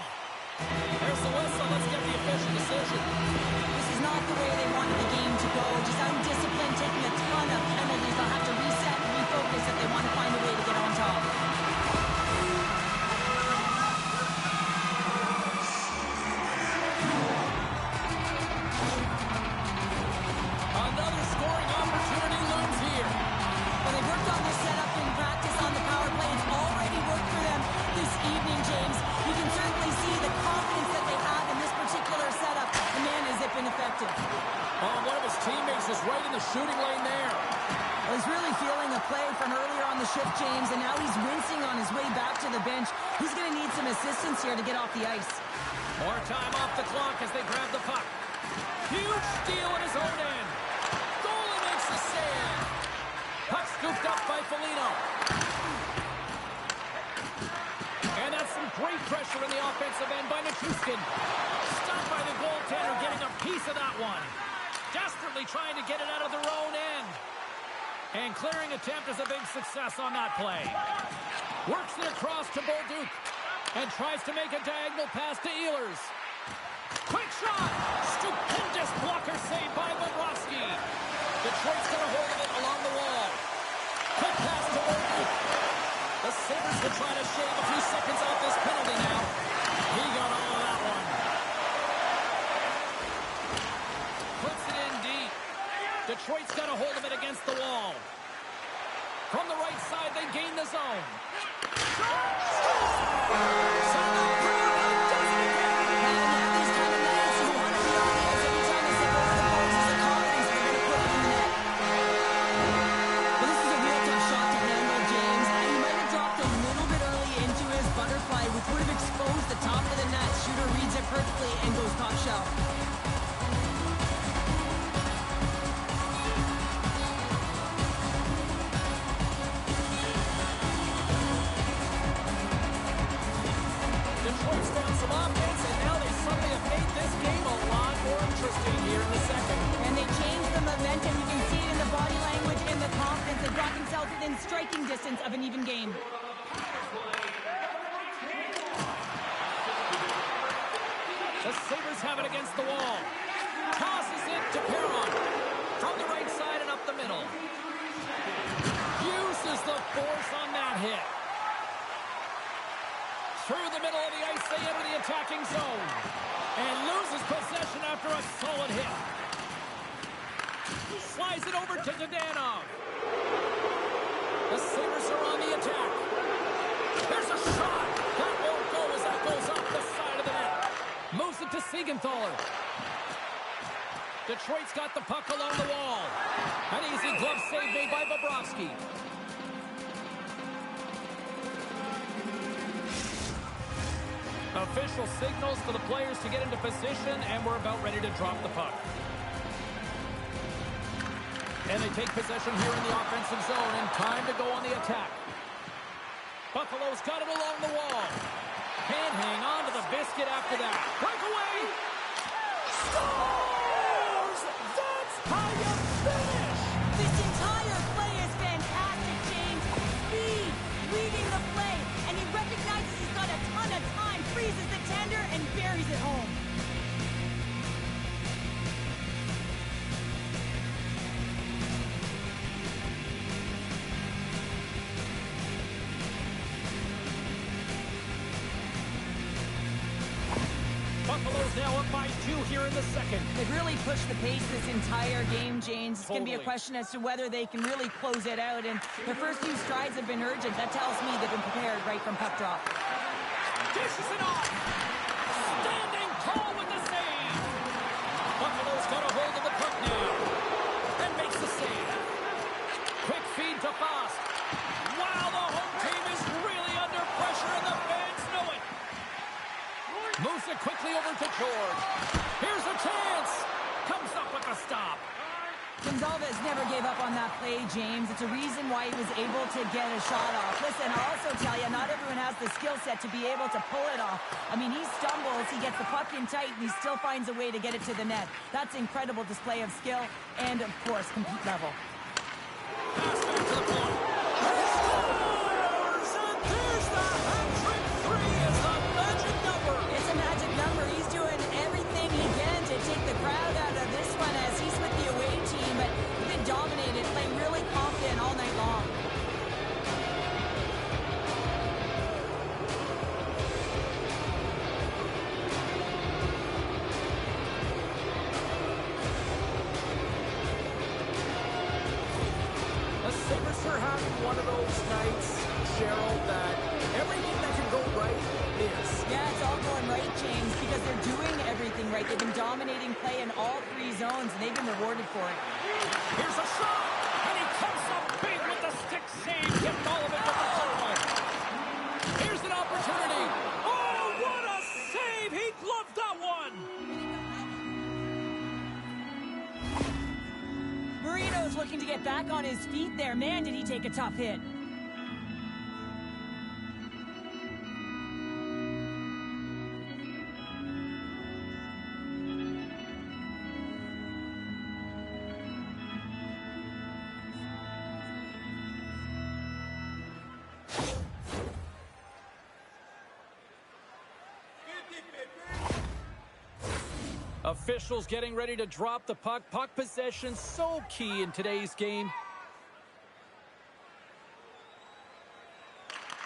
There's the whistle. Let's get the official decision. This is not the way they wanted the game to go. Just undisciplined, taking a ton of penalties. They'll have to reset and refocus if they want to find a way to get on top. Another scoring opportunity looms here. Well, they worked on this setup in practice on the power play. It's already worked for them this evening, James. You can certainly see the confidence that they have in this particular setup. The man is zipping effective. Oh, one of his teammates is right in the shooting lane there. Well, he's really feeling the play from earlier on the shift, James, and now he's wincing on his way back to the bench. He's going to need some assistance here to get off the ice. More time off the clock as they grab the puck. Huge steal at his own end. Goalie makes the save. Puck scooped up by Foligno. And that's some great pressure in the offensive end by Nichushkin. Stopped by the goaltender, getting a piece of that one. Desperately trying to get it out of their own end. And clearing attempt is a big success on that play. Works it across to Bolduc. And tries to make a diagonal pass to Ehlers. Quick shot! Stupendous blocker save by Bobrovsky. Detroit's got a hold of it along the wall. Quick pass to Bolduc. The Sabres will try to shave a few seconds off this penalty now. He got all of that one. Puts it in deep. Detroit's got a hold of it against the wall. From the right side, they gain the zone. Perfectly and goes top shelf. Detroit's found some offense, and now they suddenly have made this game a lot more interesting here in the second. And they changed the momentum. You can see it in the body language and the confidence. They brought themselves within striking distance of an even game. The Sabres have it against the wall. Tosses it to Perron. From the right side and up the middle. Uses the force on that hit. Through the middle of the ice, they enter the attacking zone. And loses possession after a solid hit. Slides it over to Dadonov. The Sabres are on the attack. There's a shot. That won't go as that goes off the side of the net. Moves it to Siegenthaler. Detroit's got the puck along the wall. An easy glove save made by Bobrovsky. Official signals for the players to get into position, and we're about ready to drop the puck. And they take possession here in the offensive zone, and time to go on the attack. Buffalo's got it along the wall. Can't hang on to the biscuit after that. Breakaway! Scores! That's how you finish! This entire play is fantastic, James. Speed, reading the play, and he recognizes he's got a ton of time, freezes the tender, and buries it home. Buffalo's now up by 2 here in the second. They've really pushed the pace this entire game, James. It's going to be a Totally. question as to whether they can really close it out. And their first few strides have been urgent. That tells me they've been prepared right from puck drop. Dishes it off. Standing tall with the save. Buffalo's got a hold of the puck now. And makes the save. Quick feed to Fast. Wow, the home team is really under pressure, and the fans know it. Moves it quickly over to George. Here's a chance. Comes up with a stop. Gonzalez never gave up on that play, James. It's a reason why he was able to get a shot off. Listen, I'll also tell you, not everyone has the skill set to be able to pull it off. I mean, he stumbles, he gets the puck in tight, and he still finds a way to get it to the net. That's incredible display of skill and, of course, compete level. Pass back to the point. Scores! And there's the hat-trick three as the magic number. It's a magic number. He's doing everything he can to take the crowd out of this one as he's with the away team, but he's been dominated, playing really confident all night long. The Sabres are having one of those nights, Cheryl, that everything that can go right is. Yeah, it's all going right, James, because they're doing everything right. They've been dominating play in all three zones, and they've been rewarded for it. Here's a shot, and he comes up big with the stick save, getting all of it with the circle. Here's an opportunity. Oh, what a save! He gloved that one. Marino's looking to get back on his feet there. Man, did he take a tough hit. Officials getting ready to drop the puck. Puck possession so key in today's game.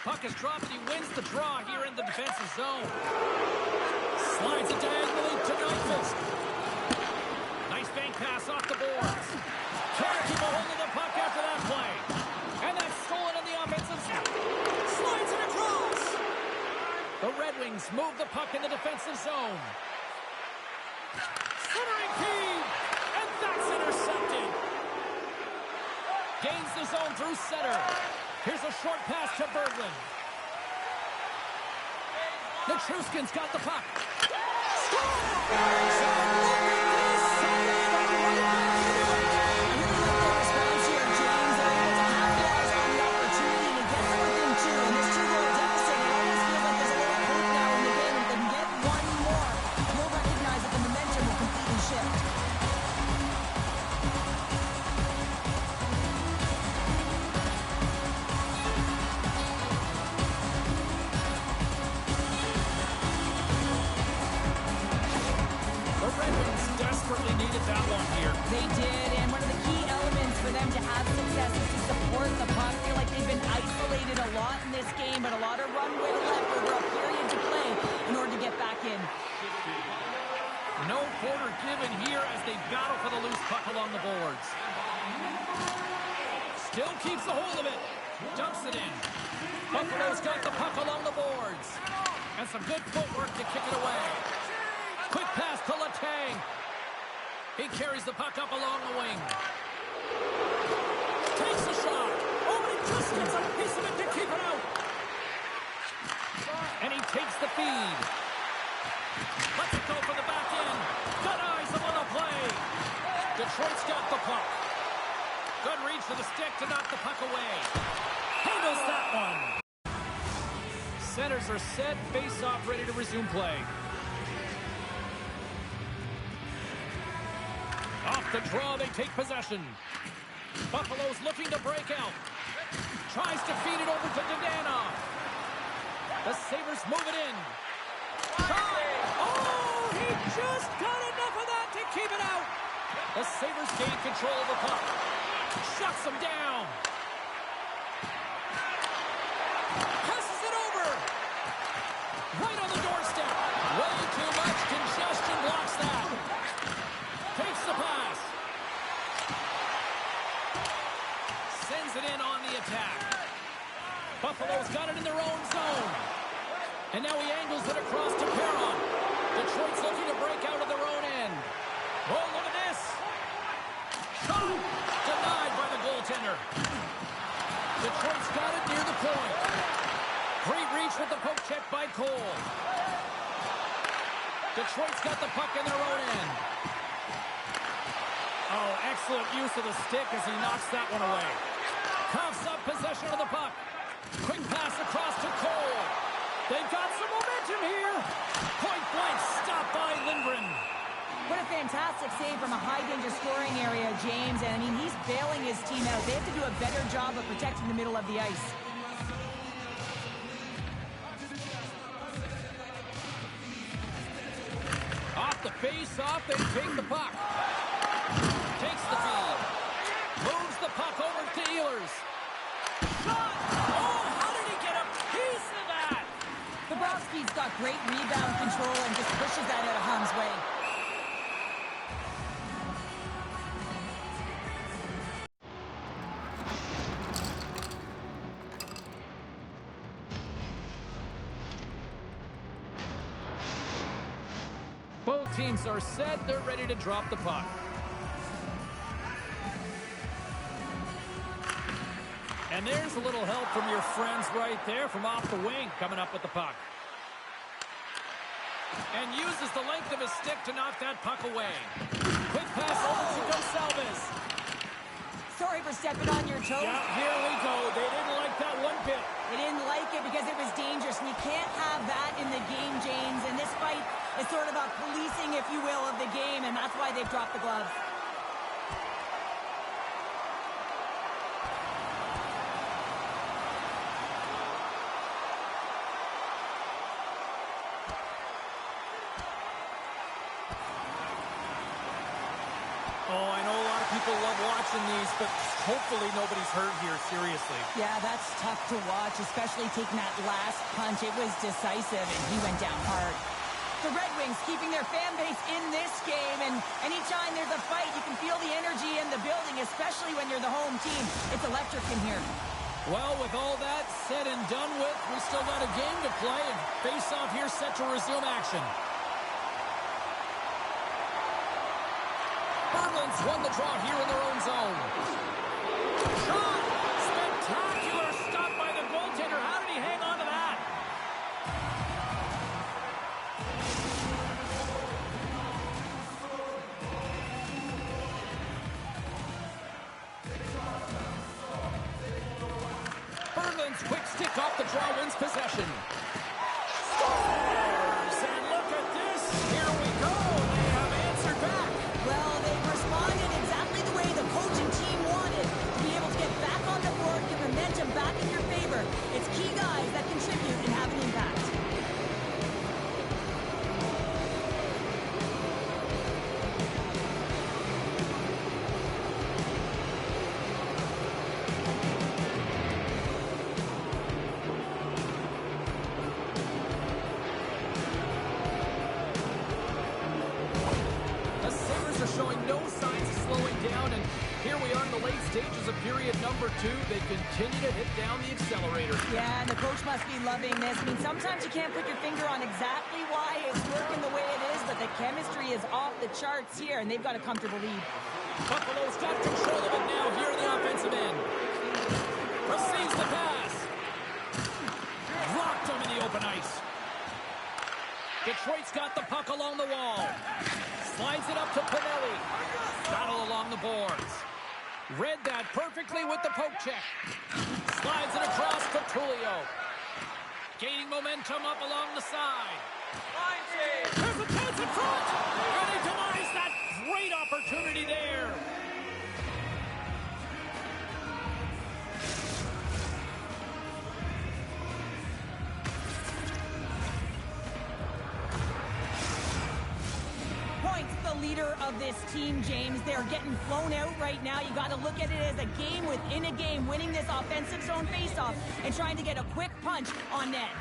Puck is dropped and he wins the draw here in the defensive zone. Slides it diagonally to Nyquist. Nice bank pass off the boards. Can't keep a hold of the puck after that play. And that's stolen in the offensive zone. Slides it across. The Red Wings move the puck in the defensive zone. Centering feed, and that's intercepted. Gains the zone through center. Here's a short pass to Berglund. Nichushkin's got the puck. That one here. They did, and one of the key elements for them to have success is to support the puck. I feel like they've been isolated a lot in this game, but a lot of runway left over a period to play in order to get back in. No quarter given here as they battle for the loose puck along the boards. Still keeps a hold of it. Dumps it in. Buffalo's got the puck along the boards. And some good footwork to kick it away. Quick pass to Letang. He carries the puck up along the wing. Takes the shot. Oh, but he just gets a piece of it to keep it out. And he takes the feed. Lets it go for the back end. Got eyes up on the play. Detroit's got the puck. Good reach to the stick to knock the puck away. Handles that one. Centers are set. Face-off ready to resume play. Off the draw, they take possession. Buffalo's looking to break out. Tries to feed it over to Dadonov. The Sabres move it in. Shot! Oh, he just got enough of that to keep it out. The Sabres gain control of the puck. Shuts them down. Passes it over. Right on the doorstep. Way too much congestion blocks that. Takes the pass. Sends it in on the attack. Buffalo's got it in their own zone. And now he angles it across to Perron. Detroit's looking to break out of their own end. Oh, look at this. Shot. Denied by the goaltender. Detroit's got it near the point. Great reach with the poke check by Cole. Detroit's got the puck in their own end. Oh, excellent use of the stick as he knocks that one away. Coughs up possession of the puck. Quick pass across to Cole. They've got some momentum here. Point blank, stopped by Lindgren. What a fantastic save from a high-danger scoring area, James. And, I mean, he's bailing his team out. They have to do a better job of protecting the middle of the ice. Off the face-off, they take the puck. Takes the feed. Moves the puck over to Ehlers. Shot! Oh, how did he get a piece of that? Bobrovsky's got great rebound control and just pushes that out of harm's way. Both teams are set. They're ready to drop the puck. And there's a little help from your friends right there from off the wing coming up with the puck. And uses the length of his stick to knock that puck away. Quick pass over to Gonçalves. Sorry for stepping on your toes. Yeah, here we go. They didn't like that one bit. They didn't like it because it was dangerous, and you can't have that in the game, James. And this fight is sort of a policing, if you will, of the game, and that's why they've dropped the gloves. Oh, I know a lot of people love watching these, but hopefully nobody's hurt here, seriously. Yeah, that's tough to watch, especially taking that last punch. It was decisive, and he went down hard. The Red Wings keeping their fan base in this game, and anytime there's a fight, you can feel the energy in the building, especially when you're the home team. It's electric in here. Well, with all that said and done with, we still got a game to play, and face-off here set to resume action. Berglund's won the draw here in their own zone. Shot! Spectacular stop by the goaltender. How did he hang on to that? Berglund's quick stick off the draw wins possession. Scores! And look at this. Here we go. They have answered back. Well, they've responded exactly the way the coach and team wanted. To be able to get back on the board, get momentum back in your favor. It's key guys that contribute and have an impact. Showing no signs of slowing down, and here we are in the late stages of period number 2. They continue to hit down the accelerator. Yeah, and the coach must be loving this. I mean, sometimes you can't put your finger on exactly why it's working the way it is, but the chemistry is off the charts here, and they've got a comfortable lead. Buffalo's got control of it now here in the offensive end. Receives the pass. Rocked him in the open ice. Detroit's got the puck along the wall. Slides it up to Pinelli. Battle along the boards. Read that perfectly with the poke check. Slides it across to Tullio. Gaining momentum up along the side. There's a chance in front. And he denies that great opportunity there. Leader of this team, James. They're getting flown out right now. You got to look at it as a game within a game, winning this offensive zone faceoff and trying to get a quick punch on net.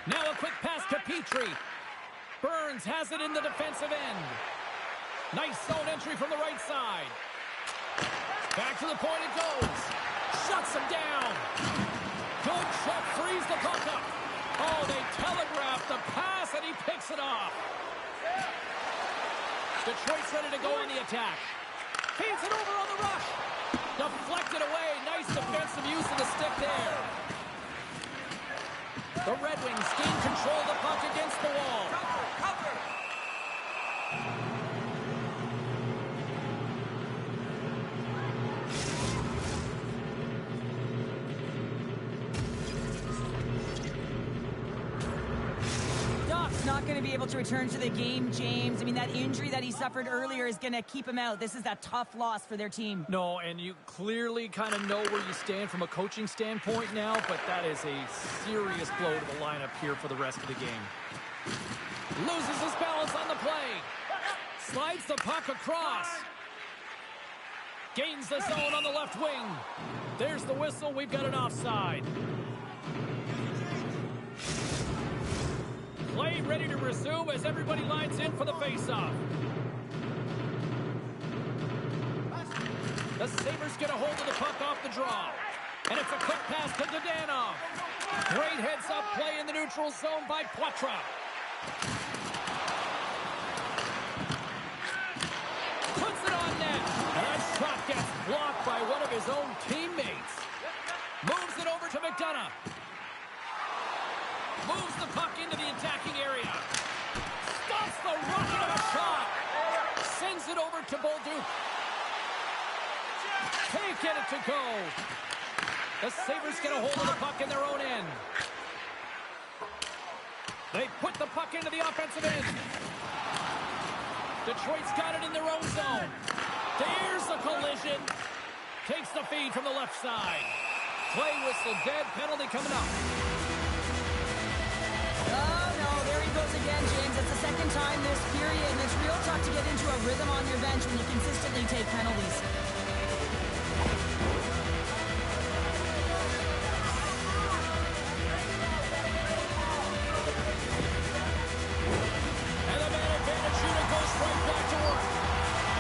Now a quick pass to Petrie. Burns has it in the defensive end. Nice zone entry from the right side. Back to the point it goes. Shuts him down. Good check, frees the puck up. Oh, they telegraphed the pass and he picks it off. Detroit's ready to go on the attack. Feeds it over on the rush. Deflected away. Nice defensive use of the stick there. The Red Wings gain control of the puck against the wall. Cover. Not going to be able to return to the game, James. I mean, that injury that he suffered earlier is going to keep him out. This is a tough loss for their team. No, and you clearly kind of know where you stand from a coaching standpoint now, but that is a serious blow to the lineup here for the rest of the game. Loses his balance on the play. Slides the puck across. Gains the zone on the left wing. There's the whistle. We've got an offside. Play ready to resume as everybody lines in for the faceoff. The Sabres get a hold of the puck off the draw. And it's a quick pass to Dadonov. Great heads-up play in the neutral zone by Poitras. Puts it on net. And that shot gets blocked by one of his own teammates. Moves it over to McDonough. Moves the puck into the attacking area. Stops the rocket of a shot. Sends it over to Bolduc. Can't get it to go. The Sabres get a hold of the puck in their own end. They put the puck into the offensive end. Detroit's got it in their own zone. There's the collision. Takes the feed from the left side. Play whistle dead. Penalty coming up. Oh, no, there he goes again, James. It's the second time this period, and it's real tough to get into a rhythm on your bench when you consistently take penalties. And the man advantage unit goes right back to work.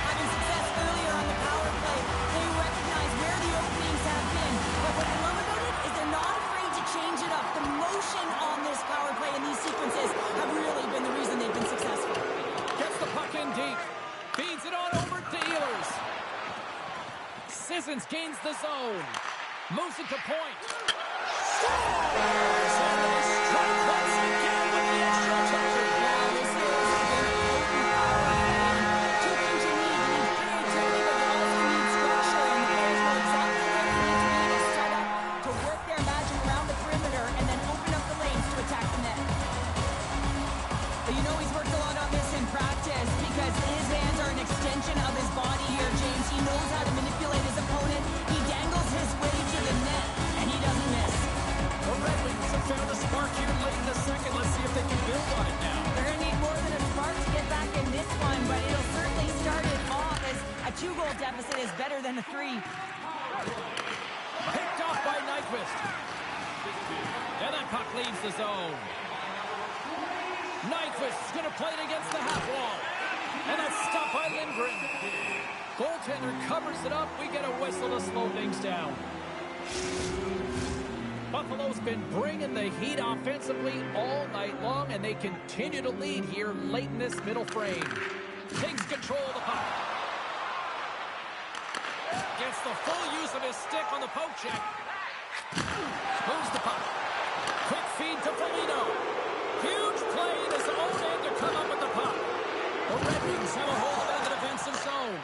Having success earlier on the power play, they recognize where the openings have been. But what I love about it is they're not afraid to change it up. The motion on this power play and these sequences have really been the reason they've been successful. Gets the puck in deep. Feeds it on over to Ehlers. Sissons gains the zone. Moves it to point. Scores! And they strike once again with the extra toucher. Now, this is a potent power play. Two things you need. You need creativity, but you also need structure. And the players know exactly where they need to be to set up, to work their magic around the perimeter, and then open up the lanes to attack the net. But you know he's worked a lot on this in practice because his hands are an extension of his body here, James. He knows how to manipulate his opponent. He dangles his way to the net, and he doesn't miss. The Red Wings have found a spark here late in the second. Let's see if they can build on it now. They're going to need more than a spark to get back in this one, but it'll certainly start it off as a 2-goal deficit is better than a 3. Picked off by Nyquist. And that puck leaves the zone. Nyquist is going to play it against the half wall. And that's stopped by Lindgren. Goaltender covers it up. We get a whistle to slow things down. Buffalo's been bringing the heat offensively all night long, and they continue to lead here late in this middle frame. Takes control of the puck. Gets the full use of his stick on the poke check. Moves the puck. Quick feed to Foligno. Huge play in his own end to come up with the puck. The Red Wings have a hold of the defensive zone.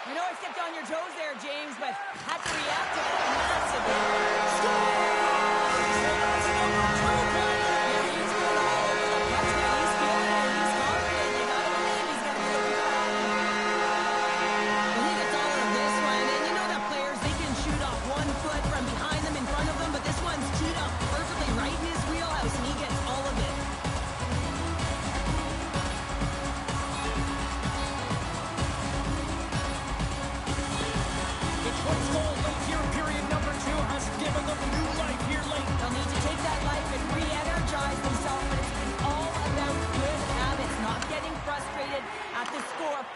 You know I stepped on your toes there, James, but had to react to that massively.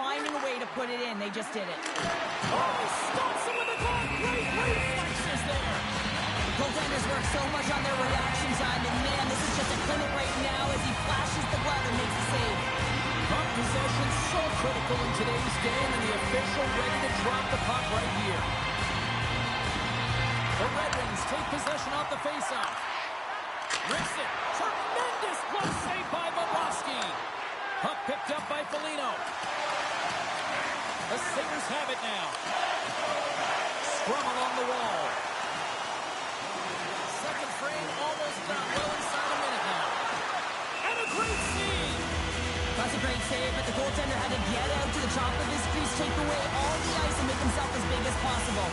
Finding a way to put it in. They just did it. Oh, stops him with a glove. Great reflexes there. Goaltenders work so much on their reaction time, and man, this is just a clinic right now as he flashes the glove and makes the save. Puck possession so critical in today's game, and the official ready to drop the puck right here. The Red Wings take possession off the faceoff. Rips it. Tremendous glove save by Bobrovsky. Puck picked up by Foligno. The Sabres have it now. Scrum along the wall. Second frame almost done. Well inside a minute now. And a great save. That's a great save, but the goaltender had to get out to the top of his crease, take away all the ice, and make himself as big as possible.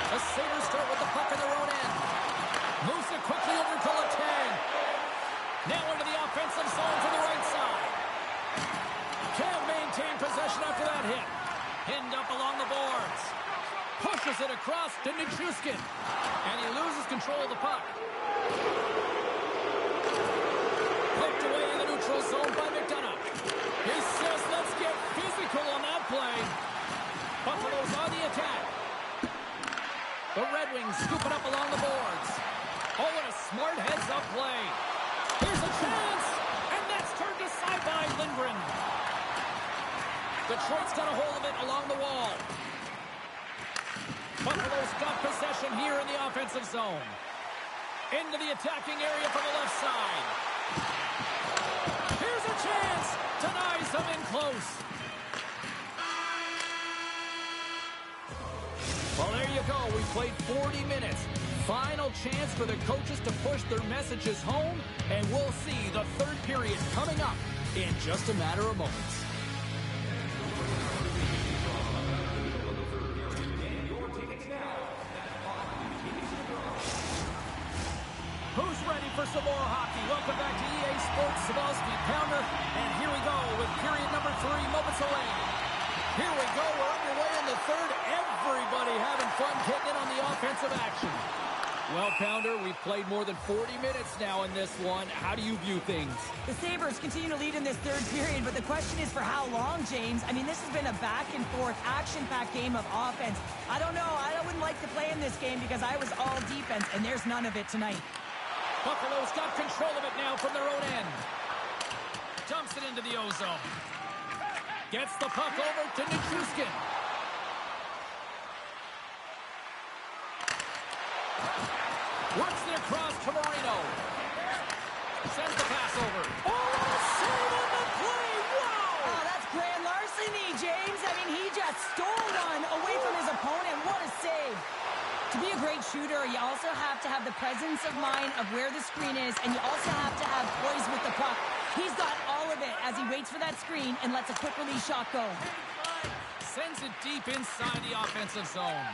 The Sabres start with the puck in their own end. Moves it quickly over to Letang. Now into the offensive zone to the right side. Can't maintain possession after that hit. Pinned up along the boards. Pushes it across to Nichushkin. And he loses control of the puck. Picked away in the neutral zone by McDonough. He says, let's get physical on that play. Buffalo's on the attack. The Red Wings scooping up along the boards. Oh, what a smart heads-up play. Here's a chance. And that's turned aside by Lindgren. Detroit's got a hold of it along the wall. Buffalo's got possession here in the offensive zone. Into the attacking area from the left side. Here's a chance. Denies them in close. Well, there you go. We played 40 minutes. Final chance for the coaches to push their messages home, and we'll see the third period coming up in just a matter of moments. Who's ready for some more hockey? Welcome back to EA Sports Sabalski Pounder, and here we go with period number 3 moments away. Here we go. We're underway in the third. Everybody having fun getting in on the offensive action. Well, Pounder, we've played more than 40 minutes now in this one. How do you view things? The Sabres continue to lead in this third period, but the question is for how long, James? I mean, this has been a back-and-forth, action-packed game of offense. I don't know. I wouldn't like to play in this game because I was all defense, and there's none of it tonight. Buffalo's got control of it now from their own end. Dumps it into the O-zone. Gets the puck over to Nichushkin. Works it across to Marino. Sends the pass over. Oh, what a save on the play! Wow! Oh, that's grand larceny, James. I mean, he just stole one away from his opponent. What a save. To be a great shooter, you also have to have the presence of mind of where the screen is, and you also have to have poise with the puck. He's got all of it as he waits for that screen and lets a quick release shot go. Sends it deep inside the offensive zone.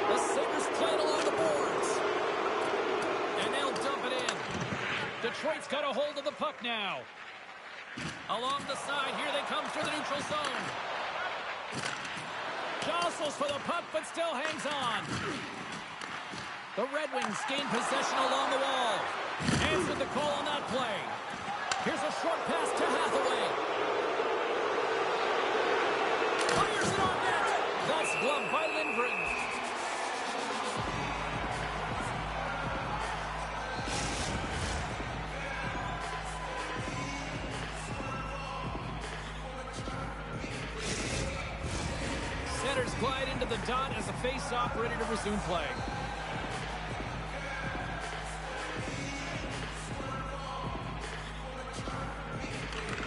The Sabres playing along the boards. And they'll dump it in. Detroit's got a hold of the puck now. Along the side, here they come through the neutral zone. Jostles for the puck, but still hangs on. The Red Wings gain possession along the wall. Answered the call on that play. Here's a short pass to Hathaway. Fires it on net. That's gloved by Lindgren. Centers glide into the dot as a face-off ready to resume play.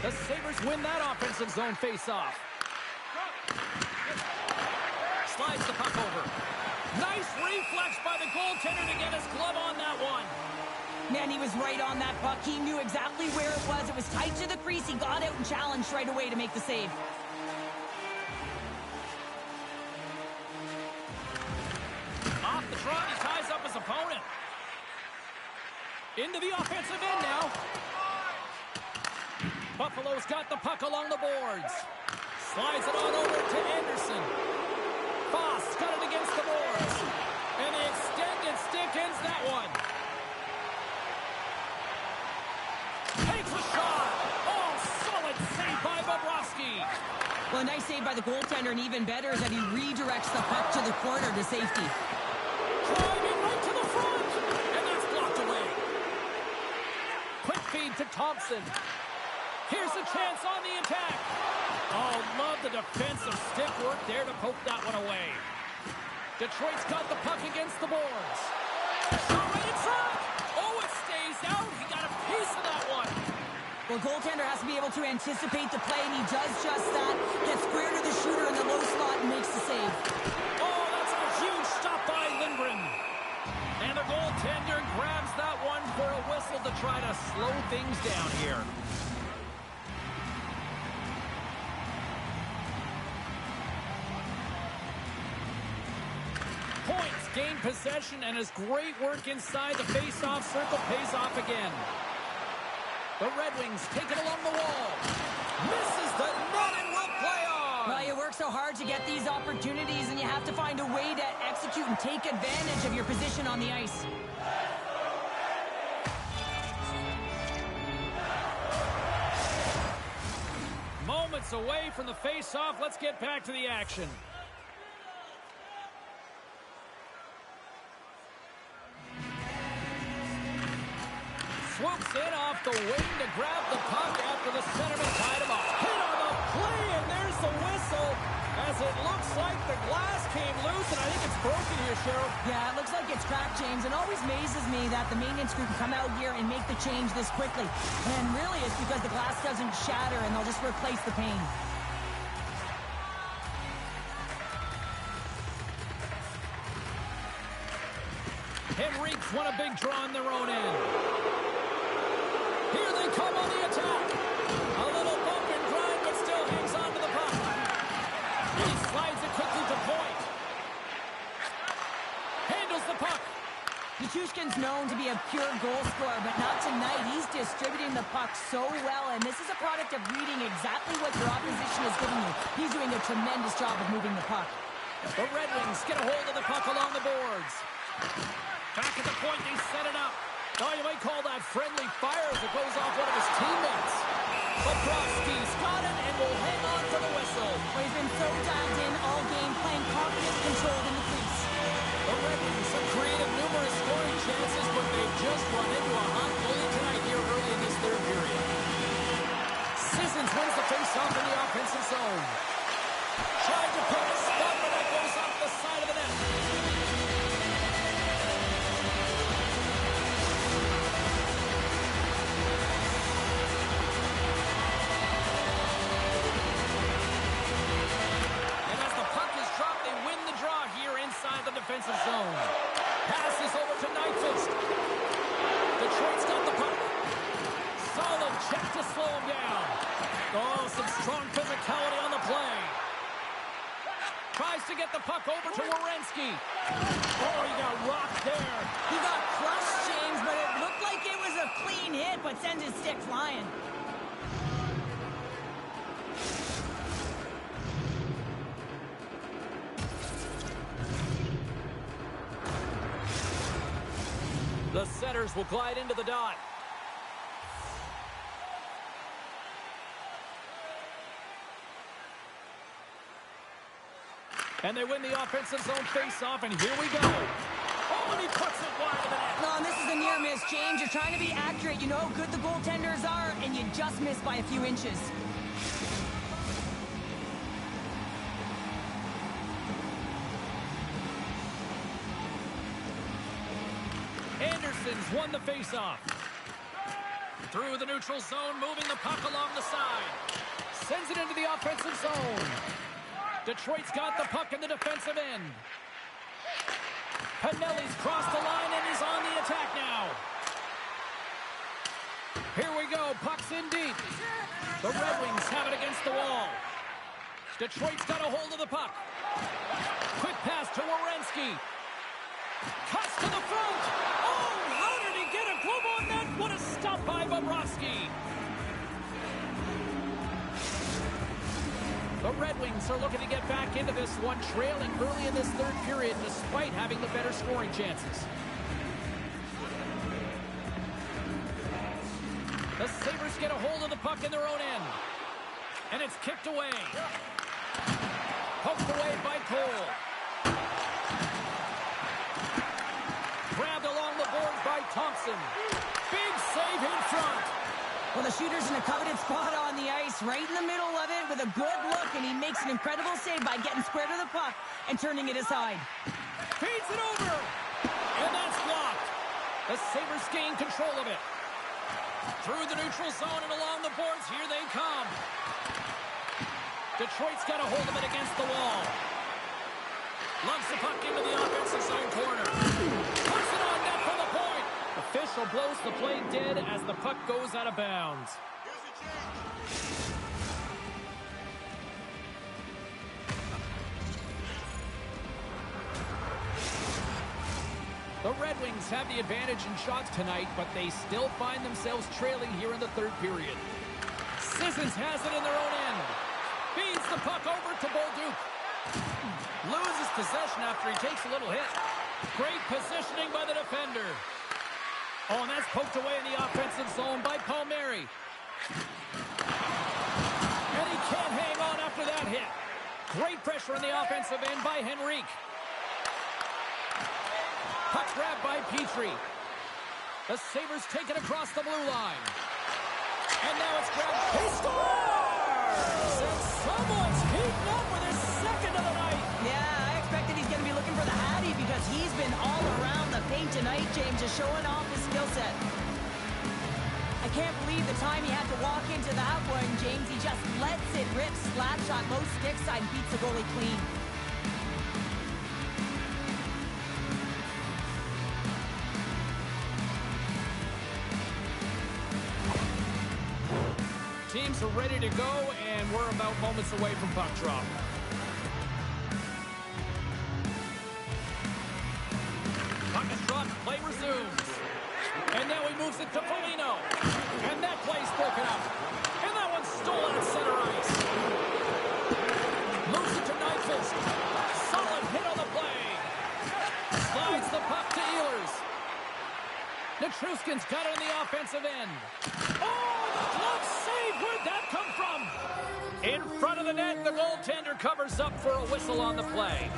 The Sabres win that offensive zone face-off. Slides the puck over. Nice reflex by the goaltender to get his glove on that one. Man, he was right on that puck. He knew exactly where it was. It was tight to the crease. He got out and challenged right away to make the save. Off the trot, he ties up his opponent. Into the offensive end now. Buffalo's got the puck along the boards. Slides it on over to Anderson. Foss got it against the boards. And the extended stick ends that one. Takes a shot. Oh, solid save by Bobrovsky. Well, a nice save by the goaltender, and even better is that he redirects the puck to the corner to safety. Driving right to the front. And that's blocked away. feed to Thompson. Here's a chance on the attack. Oh, love the defensive stick work there to poke that one away. Detroit's got the puck against the boards. Shot right in front. Oh, it stays out. He got a piece of that one. Well, goaltender has to be able to anticipate the play, and he does just that. Gets square to the shooter in the low slot and makes the save. Oh, that's a huge stop by Lindgren. And the goaltender grabs that one for a whistle to try to slow things down here. Points, gain possession, and his great work inside the face-off circle pays off again. The Red Wings take it along the wall. Misses the net and will play on. Well, you work so hard to get these opportunities, and you have to find a way to execute and take advantage of your position on the ice. Moments away from the face-off. Let's get back to the action. Swoops in off the wing to grab the puck after the centerman tied him up. Hit on the play, and there's the whistle as it looks like the glass came loose, and I think it's broken here, Cheryl. Yeah, it looks like it's cracked, James. It always amazes me that the maintenance crew can come out here and make the change this quickly. And really, it's because the glass doesn't shatter, and they'll just replace the pane. Henriques won a big draw in their own end. Here they come on the attack. A little bump and grind, but still hangs on to the puck. He slides it quickly to point. Handles the puck. Nichushkin's known to be a pure goal scorer, but not tonight. He's distributing the puck so well, and this is a product of reading exactly what your opposition is giving you. He's doing a tremendous job of moving the puck. The Red Wings get a hold of the puck along the boards. Back at the point, they set it up. Oh, you might call that friendly fire as it goes off one of his teammates. Bobrovsky's got it and will hang on for the whistle. Well, he's been so dialed in all game, playing confident, controlled in the crease. The Red Wings have created numerous scoring chances, but they've just run into a hot goalie tonight here early in this third period. Sissons wins the face-off in the offensive zone. Tried to put a spot, but that goes off the side of the net. Defensive zone. Passes over to Nyquist. Detroit's got the puck. Solid check to slow him down. Oh, some strong physicality on the play. Tries to get the puck over to Werenski. Oh, he got rocked there. He got crushed, James, but it looked like it was a clean hit, but sends his stick flying. The setters will glide into the dot. And they win the offensive zone face-off, and here we go. Oh, and he puts it wide of the net. No, and this is a near miss, James. You're trying to be accurate. You know how good the goaltenders are, and you just miss by a few inches. Anderson's won the face-off. Through the neutral zone, moving the puck along the side. Sends it into the offensive zone. Detroit's got the puck in the defensive end. Pinelli's crossed the line and is on the attack now. Here we go, puck's in deep. The Red Wings have it against the wall. Detroit's got a hold of the puck. Quick pass to Werenski. Cuts to the front. Oh, how did he get a glove on that? What a stop by Bobrovsky. The Red Wings are looking to get back into this one, trailing early in this third period despite having the better scoring chances. The Sabres get a hold of the puck in their own end. And it's kicked away. Poked away by Cole. Grabbed along the boards by Thompson. Big save in front. the shooter's in a coveted spot on the ice, right in the middle of it with a good look, and he makes an incredible save by getting square to the puck and turning it aside. Feeds it over, and that's blocked. The Sabres gain control of it. Through the neutral zone and along the boards, here they come. Detroit's got a hold of it against the wall. Lumps the puck into the offensive zone corner. Puts it on net from the point. Official blows the play dead as the puck goes out of bounds. The Red Wings have the advantage in shots tonight, but they still find themselves trailing here in the third period. Sissons has it in their own end. Feeds the puck over to Bolduc. Loses possession after he takes a little hit. Great positioning by the defender. Oh, and that's poked away in the offensive zone by Palmieri. And he can't hang on after that hit. Great pressure on the offensive end by Henrique. Puck grabbed by Petrie. The Sabres take it across the blue line. And now it's grabbed. He scores! And someone's heating up with his second of the night. Yeah, I expected he's going to be looking for the Hattie because he's been all around the paint tonight, James, just showing off his skill set. I can't believe the time he had to walk into that one, James. He just lets it rip, slap shot, low stick side, and beats the goalie clean. Teams are ready to go, and we're about moments away from puck drop. Puck is dropped, play resumes. And now he moves it to Foligno. And that play's broken up. And that one's stolen at center ice. Moves it to Nyquist. Solid hit on the play. Slides the puck to Ehlers. Nichushkin's got it on the offensive end. Oh, the glove save! Where'd that come from? In front of the net, the goaltender covers up for a whistle on the play.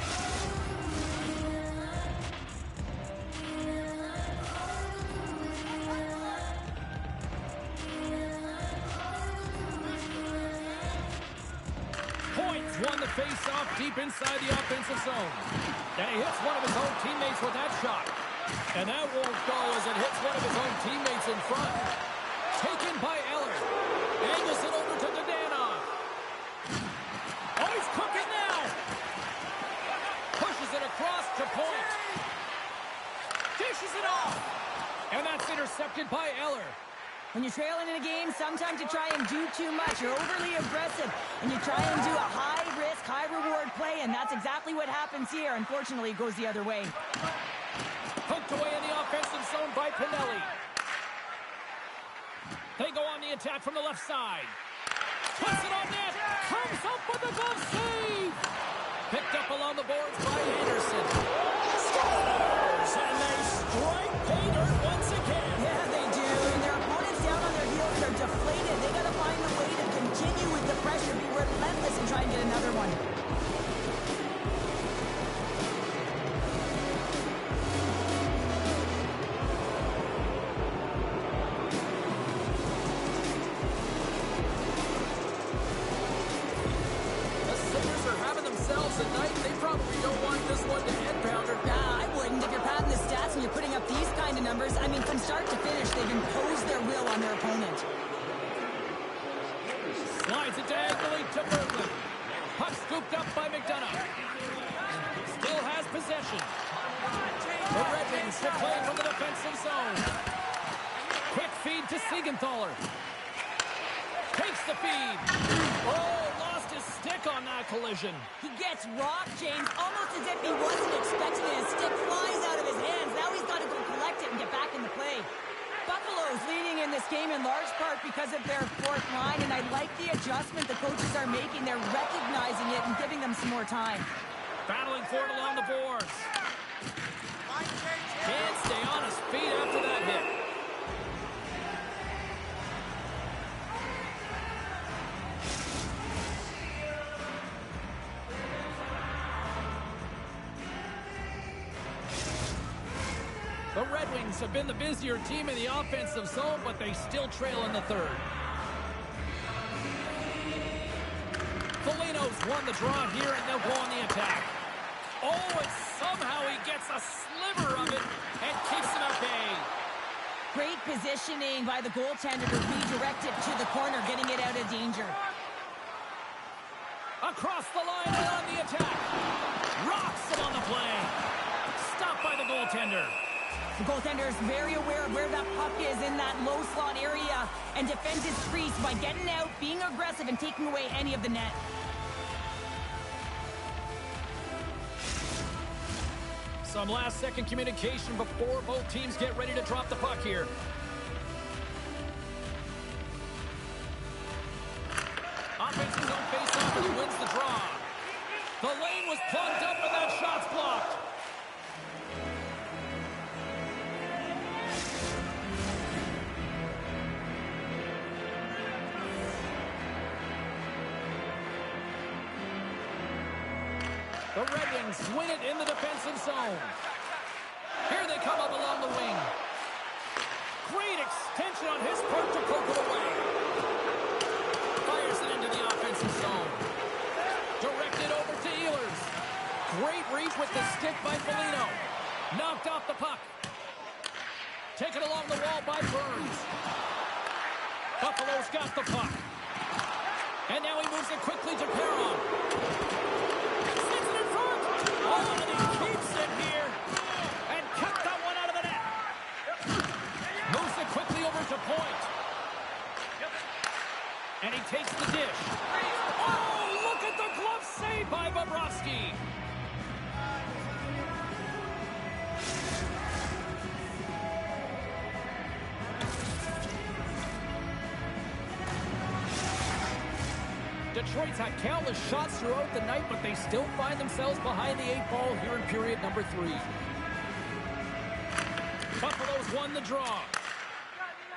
Points won the face-off deep inside the offensive zone. And he hits one of his own teammates with that shot. And that won't go as it hits one of his own teammates in front. Taken by Eller. Angles it over to Dadonov. Oh, he's cooking now. Pushes it across to point. Dishes it off. And that's intercepted by Eller. When you're trailing in a game, sometimes you try and do too much. You're overly aggressive, and you try and do a high-risk, high-reward play, and that's exactly what happens here. Unfortunately, it goes the other way. Poked away in the offensive zone by Pinelli. They go on the attack from the left side. Puts it on net. Comes up with a glove save. Picked up along the boards by Anderson. Scores! And they strike pay dirt once again. Yeah, they do. And their opponents down on their heels, they're deflated. They got to find a way to continue with the pressure, be relentless, and try and get another one. Tonight, they probably don't want this one to end, Pounder. Nah, I wouldn't. If you're padding the stats and you're putting up these kind of numbers, I mean, from start to finish, they've imposed their will on their opponent. Slides it diagonally to Berglund. Puck scooped up by McDonough. Still has possession. The Red Wings will play from the defensive zone. Quick feed to Siegenthaler. Takes the feed. Oh, lost his stick on that collision. He gets rocked, James, almost as if he wasn't expecting it. His stick flies out of his hands. Now he's got to go collect it and get back in the play. Buffalo's leading in this game in large part because of their fourth line, and I like the adjustment the coaches are making. They're recognizing it and giving them some more time. Battling for it along the boards. Can't stay on his feet after that hit. The Red Wings have been the busier team in the offensive zone, but they still trail in the third. Foligno's won the draw here, and they'll go on the attack. Oh, and somehow he gets a sliver of it and keeps him at bay. Great positioning by the goaltender to redirect it to the corner, getting it out of danger. Across the line and on the attack. Rocks him on the play. Stopped by the goaltender. The goaltender is very aware of where that puck is in that low slot area and defends his crease by getting out, being aggressive, and taking away any of the net. Some last-second communication before both teams get ready to drop the puck here. Offensive zone face-off, and he wins the draw. The lane was plugged up, and that shot's blocked. The Red Wings win it in the defensive zone. Here they come up along the wing. Great extension on his part to poke it away. Fires it into the offensive zone. Directed over to Ehlers. Great reach with the stick by Foligno. Knocked off the puck. Taken along the wall by Burns. Buffalo's got the puck. And now he moves it quickly to Perron. Oh, and he keeps it here and kept that one out of the net. Moves it quickly over to Point. And he takes the dish. Oh, look at the glove save by Bobrovsky. Detroit's had countless shots throughout the night, but they still find themselves behind the 8-ball here in period number 3. Buffalo's won the draw.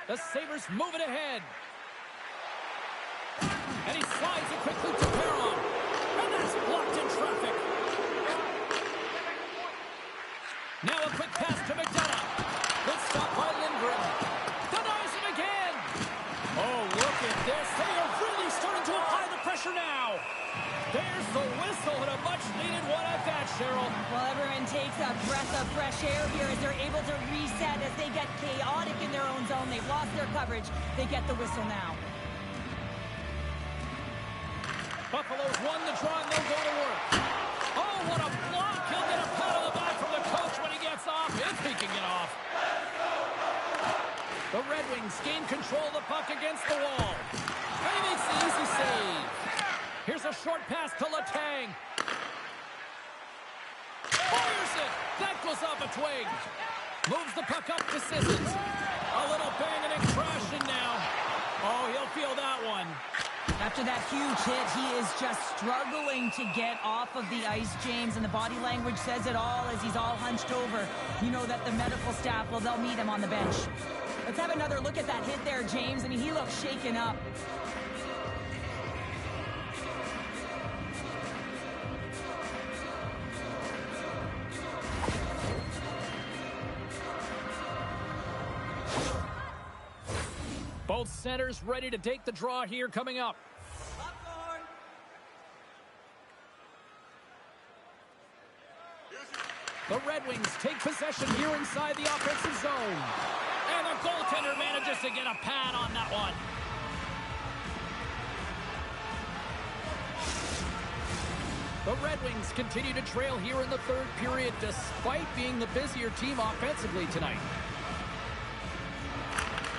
The Sabres move it ahead. And he slides it quickly to Perron. And that's blocked in traffic. Now a quick pass to McDonough. Good stop by Lindgren. Denies him again. Oh, look at this. They are really starting to apply the pressure now. There's the whistle and a much-needed one at that, Cheryl. Well, everyone takes a breath of fresh air here as they're able to reset as they get chaotic in their own zone. They've lost their coverage. They get the whistle now. Buffalo's won the draw and they'll go to work. Oh, what a block. He'll get a pat on the back from the coach when he gets off, if he can get off. The Red Wings gain control of the puck against the wall. And he makes the easy save. Here's a short pass to Letang. Fires it. That goes off a twig. Moves the puck up to Sissons. A little banging and crashing now. Oh, he'll feel that one. After that huge hit, he is just struggling to get off of the ice, James, and the body language says it all as he's all hunched over. You know that the medical staff, well, they'll meet him on the bench. Let's have another look at that hit there, James. I mean, he looks shaken up. Both centers ready to take the draw here coming up. The Red Wings take possession here inside the offensive zone. And the goaltender manages to get a pad on that one. The Red Wings continue to trail here in the third period despite being the busier team offensively tonight.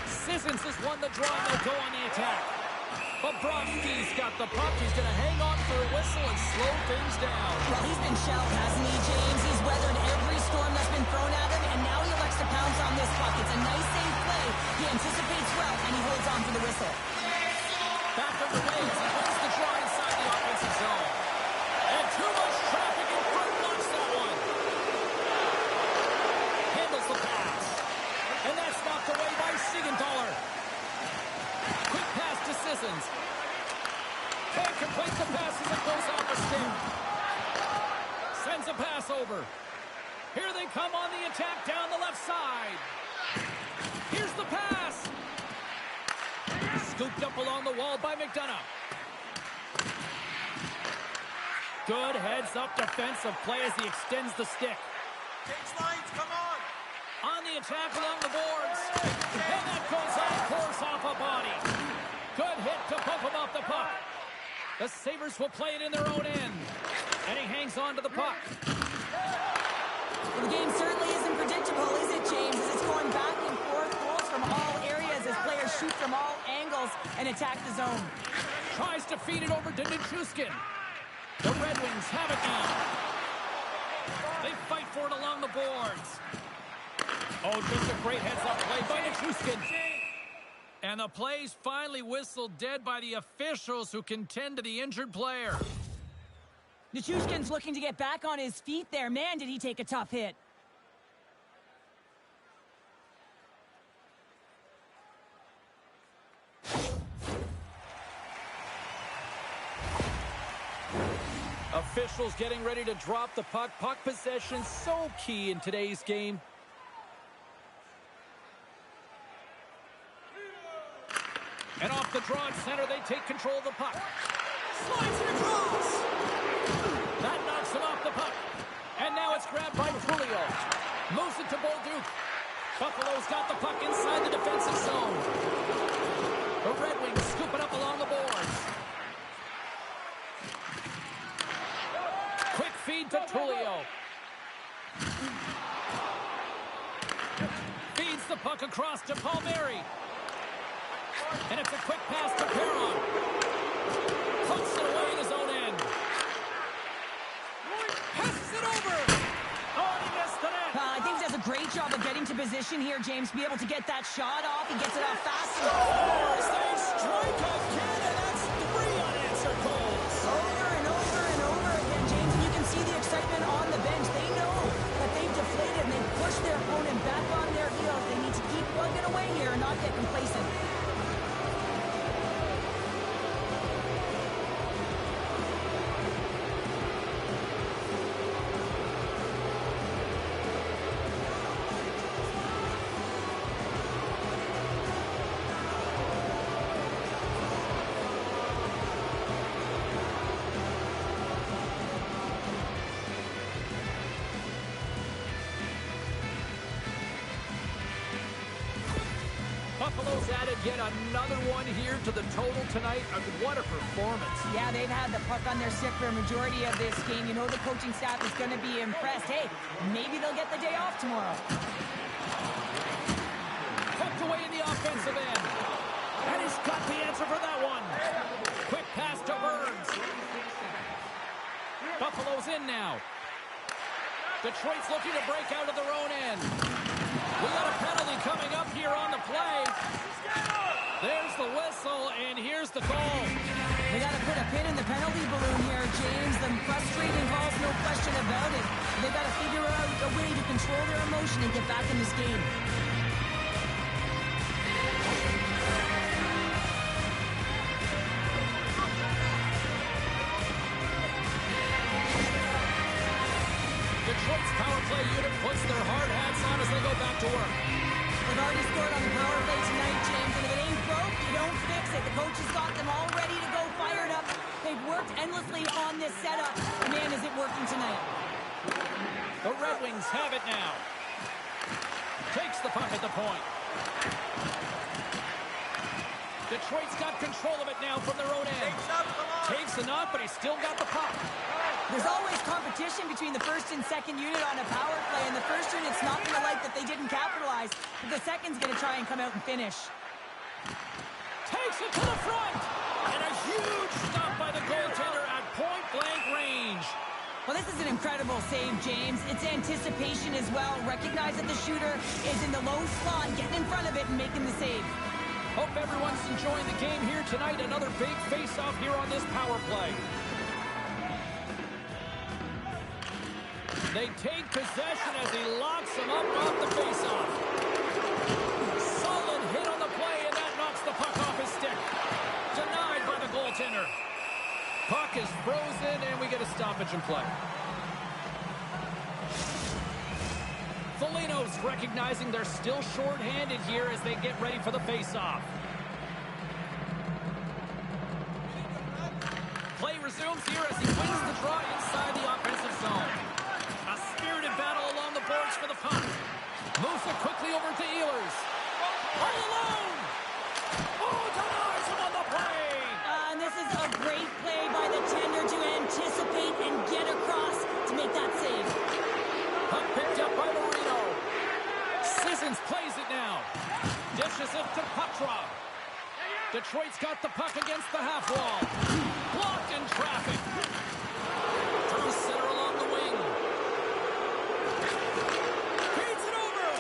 Sissons has won the draw and they'll go on the attack. Bobrovsky's got the puck. He's going to hang on for a whistle and slow things down. Well, he's been shelled, hasn't he, James? He's weathered every storm that's been thrown at him, and now he elects to pounce on this puck. It's a nice, safe play. He anticipates well, and he holds on for the whistle. Back underway as he wins the draw inside the offensive zone. And too much traffic in front blocks that one. Handles the pass. And that's knocked away by Siegenthaler. Quick pass to Sissons. Can't complete the pass as it goes off a stick. Sends a pass over. Here they come on the attack down the left side. Here's the pass. Scooped up along the wall by McDonough. Good heads-up defensive play as he extends the stick. Change lines, come on. On the attack along the boards. And that goes off course off a body. Good hit to bump him off the puck. The Sabres will play it in their own end. And he hangs on to the puck. Well, the game certainly isn't predictable, is it, James? As it's going back and forth, goals from all areas as players shoot from all angles and attack the zone. Tries to feed it over to Nichushkin. The Red Wings have it now. They fight for it along the boards. Oh, just a great heads-up play by Nichushkin. And the play's finally whistled dead by the officials who can tend to the injured player. Nichushkin's looking to get back on his feet there. Man, did he take a tough hit. Officials getting ready to drop the puck. Puck possession so key in today's game. And off the draw at center, they take control of the puck. Slides it across. That knocks him off the puck. And now it's grabbed by Julio. Moves it to Bolduc. Buffalo's got the puck inside the defensive zone. The Red Wings scoop it up along the boards. Quick feed to Julio. Feeds the puck across to Palmieri. And it's a quick pass to Perron. Pokes it away in his own end. Passes it over. Oh, he missed the net. I think he does a great job of getting to position here, James, to be able to get that shot off. He gets it off fast. Scores! They strike off Canada. That's 3 unanswered goals. Over and over and over again, James. And you can see the excitement on the bench. They know that they've deflated and they've pushed their opponent back on their heels. They need to keep plugging away here and not get complacent. Buffalo's added yet another one here to the total tonight. What a performance. Yeah, they've had the puck on their stick for a majority of this game. You know the coaching staff is going to be impressed. Hey, maybe they'll get the day off tomorrow. Tucked away in the offensive end. And he's got the answer for that one. Quick pass to Burns. Buffalo's in now. Detroit's looking to break out of their own end. We got a penalty coming up here on the play. There's the whistle, and here's the call. They got to put a pin in the penalty balloon here, James. The frustrating calls, no question about it. They got to figure out a way to control their emotion and get back in this game. Detroit's power play unit puts their hard hats on as they go back to work. They've already scored on the power play tonight, James, and if it ain't broke, you don't fix it. The coach has got them all ready to go, fired up. They've worked endlessly on this setup. Man, is it working tonight. The Red Wings have it now. Takes the puck at the point. Detroit's got control of it now from their own end. Takes the knock, but he's still got the puck. There's always competition between the first and second unit on a power play, and the first unit's not going to like that they didn't capitalize, but the second's going to try and come out and finish. Takes it to the front, and a huge stop by the goaltender at point-blank range. Well, this is an incredible save, James. It's anticipation as well. Recognize that the shooter is in the low slot, getting in front of it and making the save. Hope everyone's enjoying the game here tonight. Another big face-off here on this power play. They take possession as he locks him up off the faceoff. Solid hit on the play, and that knocks the puck off his stick. Denied by the goaltender. Puck is frozen, and we get a stoppage in play. Foligno's recognizing they're still short-handed here as they get ready for the faceoff. Play resumes here as he wins the draw inside the offensive zone. A spirited battle along the boards for the puck. Moves it quickly over to Ehlers. All alone! Oh, denies him on the play! And this is a great play by the tender to anticipate and get across to make that save. Puck picked up by Marino. Sissons plays it now. Dishes it to Petrov. Detroit's got the puck against the half wall. Blocked in traffic. Through center along the wing. Feeds it over.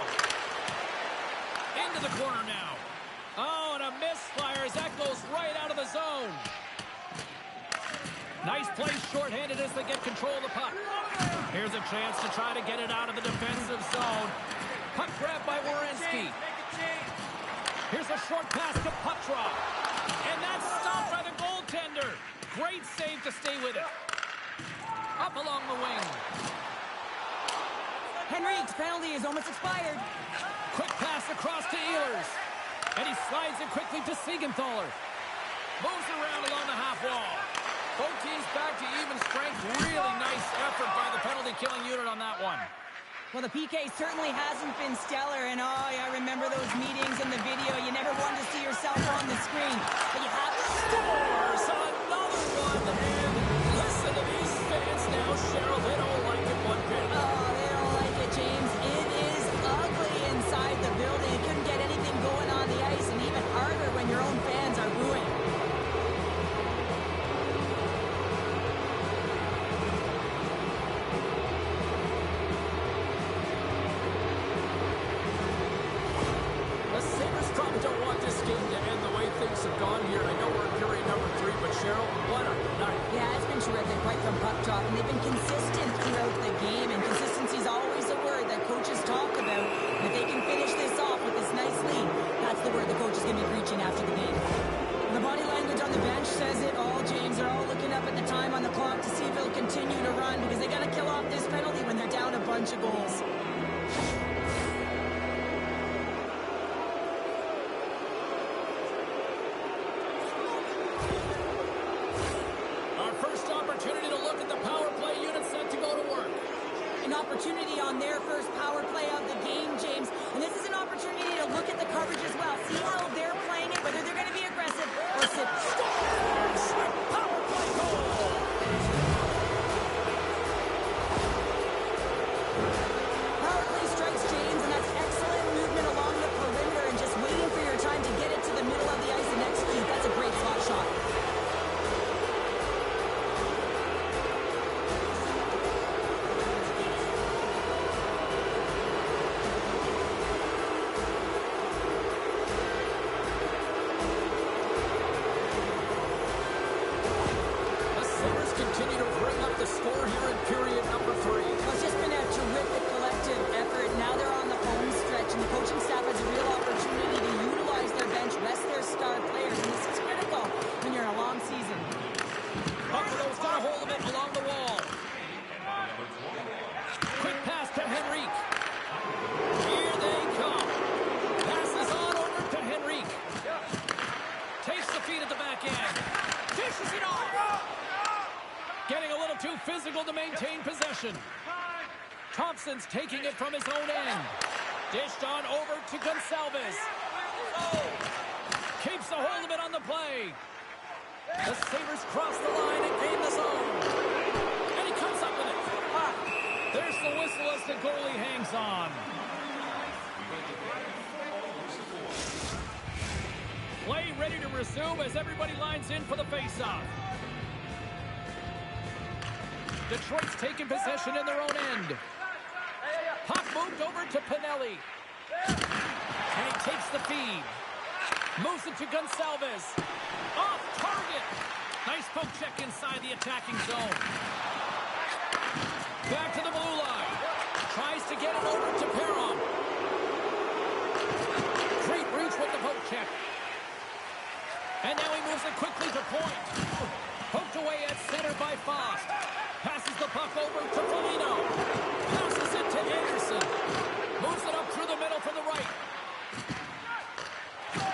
Into the corner now. Oh, and a misfire as that goes right out of the zone. Nice play shorthanded as they get control of the puck. Here's a chance to try to get it out of the defensive zone. Puck grabbed by Werenski. Here's a short pass to Petrov. And that's stopped by the goaltender. Great save to stay with it. Up along the wing. Henrique's penalty is almost expired. Quick pass across to Ehlers. And he slides it quickly to Siegenthaler. Moves around along the half wall. Both teams back to even strength. Really nice effort by the penalty-killing unit on that one. Well, the PK certainly hasn't been stellar, and I remember those meetings in the video. You never wanted to see yourself on the screen, but you have to Scores another one, and listen to these fans now, Cheryl. They don't like it one bit. Oh, they don't like it, James. It is ugly inside the building. You couldn't get anything going on the ice, and even harder when your own fans are booing. Have gone here. I know we're in period number 3, but Cheryl, what a night. Yeah, it's been terrific right from puck drop, and they've been consistent throughout the game, and consistency is always a word that coaches talk about. And if they can finish this off with this nice lead, that's the word the coach is going to be preaching after the game. The body language on the bench says it all, James. They're all looking up at the time on the clock to see if it'll continue to run, because they got to kill off this penalty when they're down a bunch of goals. Opportunity on their first power play of the game, James. And this is an opportunity to look at the coverage as well. See how they're playing it, whether they're going to be aggressive or sit. Scores! Power play goal! Power play strikes, James, and that's excellent movement along the perimeter and just waiting for your time to get it to the middle of the ice and execute. That's a great slot shot. Physical to maintain possession. Thompson's taking it from his own end. Dished on over to Gonçalves. Keeps a hold of it on the play. The Sabres cross the line and gain the zone. And he comes up with it. There's the whistle as the goalie hangs on. Play ready to resume as everybody lines in for the faceoff. Detroit's taking possession in their own end. Puck moved over to Pinelli. And he takes the feed. Moves it to Gonçalves. Off target. Nice poke check inside the attacking zone. Back to the blue line. Tries to get it over to Perron. Great reach with the poke check. And now he moves it quickly to point. Poked away at center by Faust. Passes the puck over to Foligno. Passes it to Anderson. Moves it up through the middle from the right.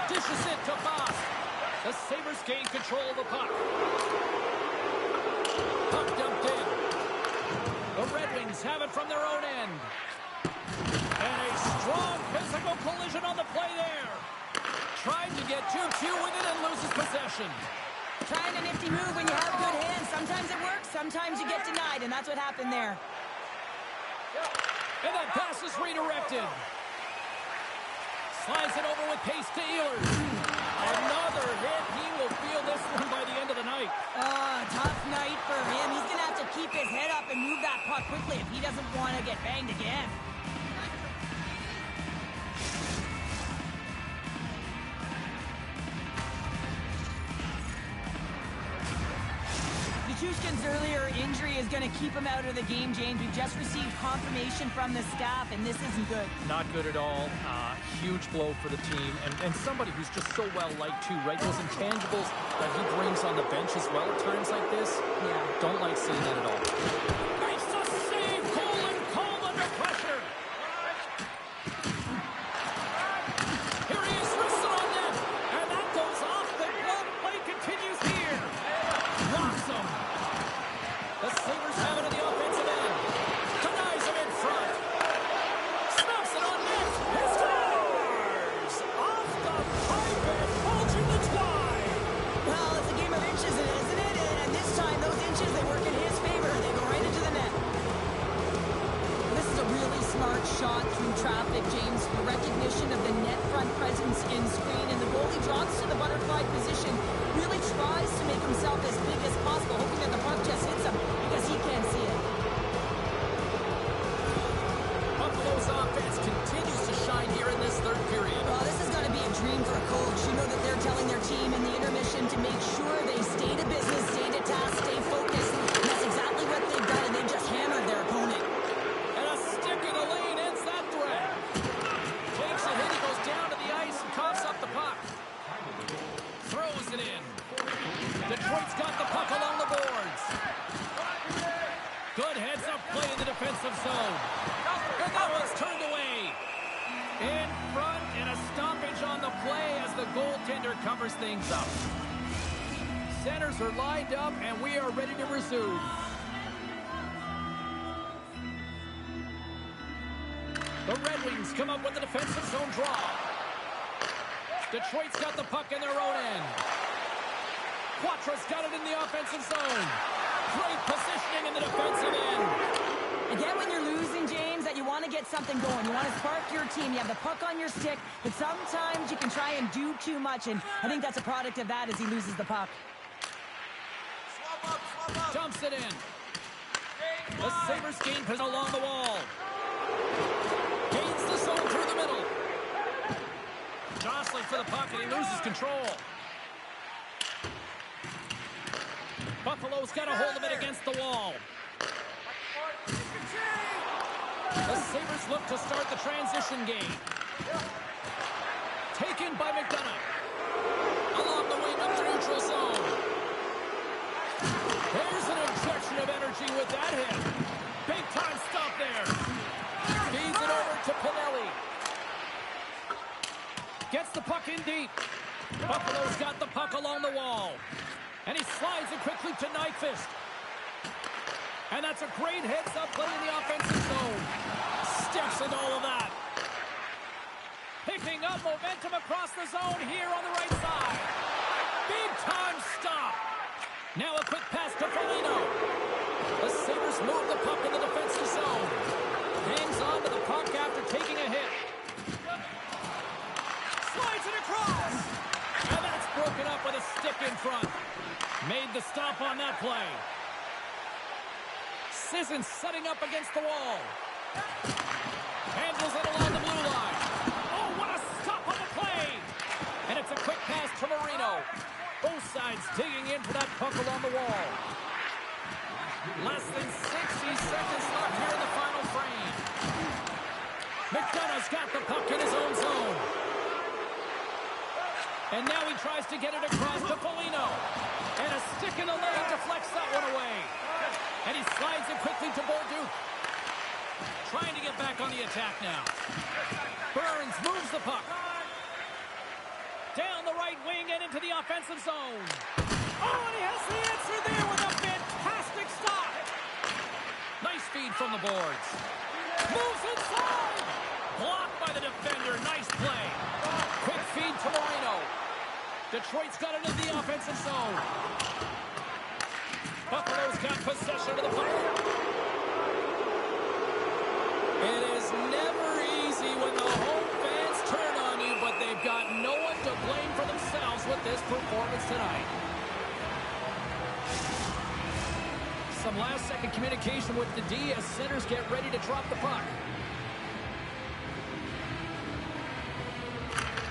Dishes it to Faust. The Sabres gain control of the puck. Puck dumped in. The Red Wings have it from their own end. And a strong physical collision on the play there. Tried to get 2-2 with it and loses possession. Trying a nifty move when you have good hands. Sometimes it works, sometimes you get denied, and that's what happened there. And that pass is redirected. Slides it over with pace to Ehlers. Another hit. He will feel this one by the end of the night. Tough night for him. He's going to have to keep his head up and move that puck quickly if he doesn't want to get banged again. Nichushkin's earlier injury is going to keep him out of the game, James. We've just received confirmation from the staff, and this isn't good. Not good at all. Huge blow for the team. And somebody who's just so well-liked, too, right? Those intangibles that he brings on the bench as well at times like this. Yeah. Don't like seeing that at all. Nice to save. Cole under pressure. Here he is, wristed on net. And that goes off the glove. Play continues here. Rocks him. The Sabres have it in the offensive end. Denies him in front. Snaps it on net. He scores! Off the pipe and bulging the twine. Well, it's a game of inches, isn't it? And this time, those inches, they work in his favor. They go right into the net. This is a really smart shot through traffic, James. The recognition of the net front presence in screen, and the goalie drops to the butterfly position. Really tries to make himself as big as possible, hoping that the puck just hits him because he can't see it. Buffalo's offense continues to shine here in this third period. Well, this is going to be a dream for a coach. You know that they're telling their team in the intermission to make sure they stay to business, stay to task, stay focused. And that's exactly what they've done, and they've just hammered their opponent. And a stick in the lane ends that threat. Takes a hit, he goes down to the ice and coughs up the puck. Throws it in. Detroit's got the puck along the boards. Good heads-up play in the defensive zone. And that one's turned away. In front, and a stoppage on the play as the goaltender covers things up. Centers are lined up, and we are ready to resume. The Red Wings come up with the defensive zone draw. Detroit's got the puck in their own end. Quatra's got it in the offensive zone. Great positioning in the defensive end. Again, when you're losing, James, that you want to get something going. You want to spark your team. You have the puck on your stick, but sometimes you can try and do too much, and I think that's a product of that as he loses the puck. Swap up. Dumps it in. The Sabres gain position along the wall. Gains the zone through the middle. Jostling for the puck, and he loses control. Buffalo's got a hold of it against the wall. The Sabres look to start the transition game. Taken by McDonough. Along the wing up the neutral zone. There's an injection of energy with that hit. Big time stop there. Feeds it over to Pinelli. Gets the puck in deep. Buffalo's got the puck along the wall. And he slides it quickly to Nyquist. And that's a great heads-up play in the offensive zone. Steps into all of that. Picking up momentum across the zone here on the right side. Big-time stop. Now a quick pass to Foligno. The Sabres move the puck in the defensive zone. Hangs on to the puck after taking a hit. Slides it across. And that's broken up with a stick in front. Made the stop on that play. Sissons setting up against the wall. Handles it along the blue line. Oh, what a stop on the play. And it's a quick pass to Marino. Both sides digging in for that puck along the wall. Less than 60 seconds left here in the final frame. McDonough's got the puck in his own zone. And now he tries to get it across to Foligno. And a stick in the lane deflects that one away. And he slides it quickly to Bolduc. Trying to get back on the attack now. Burns moves the puck. Down the right wing and into the offensive zone. Oh, and he has the answer there with a fantastic stop. feed from the boards. Moves inside. Blocked by the defender. Nice play. Quick feed to Moreno. Detroit's got into the offensive zone. Buffalo's got possession of the puck. It is never easy when the home fans turn on you, but they've got no one to blame for themselves with this performance tonight. Some last-second communication with the D as centers get ready to drop the puck.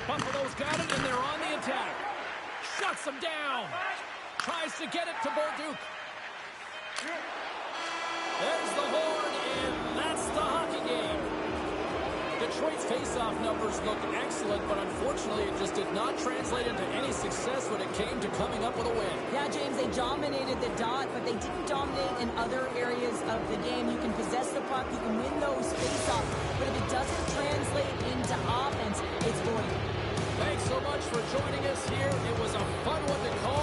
Buffalo's got it, and they're on the attack. Shuts them down. Tries to get it to Bolduc. There's the horn, and that's the hockey game. Detroit's face-off numbers looked excellent, but unfortunately it just did not translate into any success when it came to coming up with a win. Yeah, James, they dominated the dot, but they didn't dominate in other areas of the game. You can possess the puck, you can win those face-offs, but if it doesn't translate into offense, it's void. Thanks so much for joining us here. It was a fun one to call.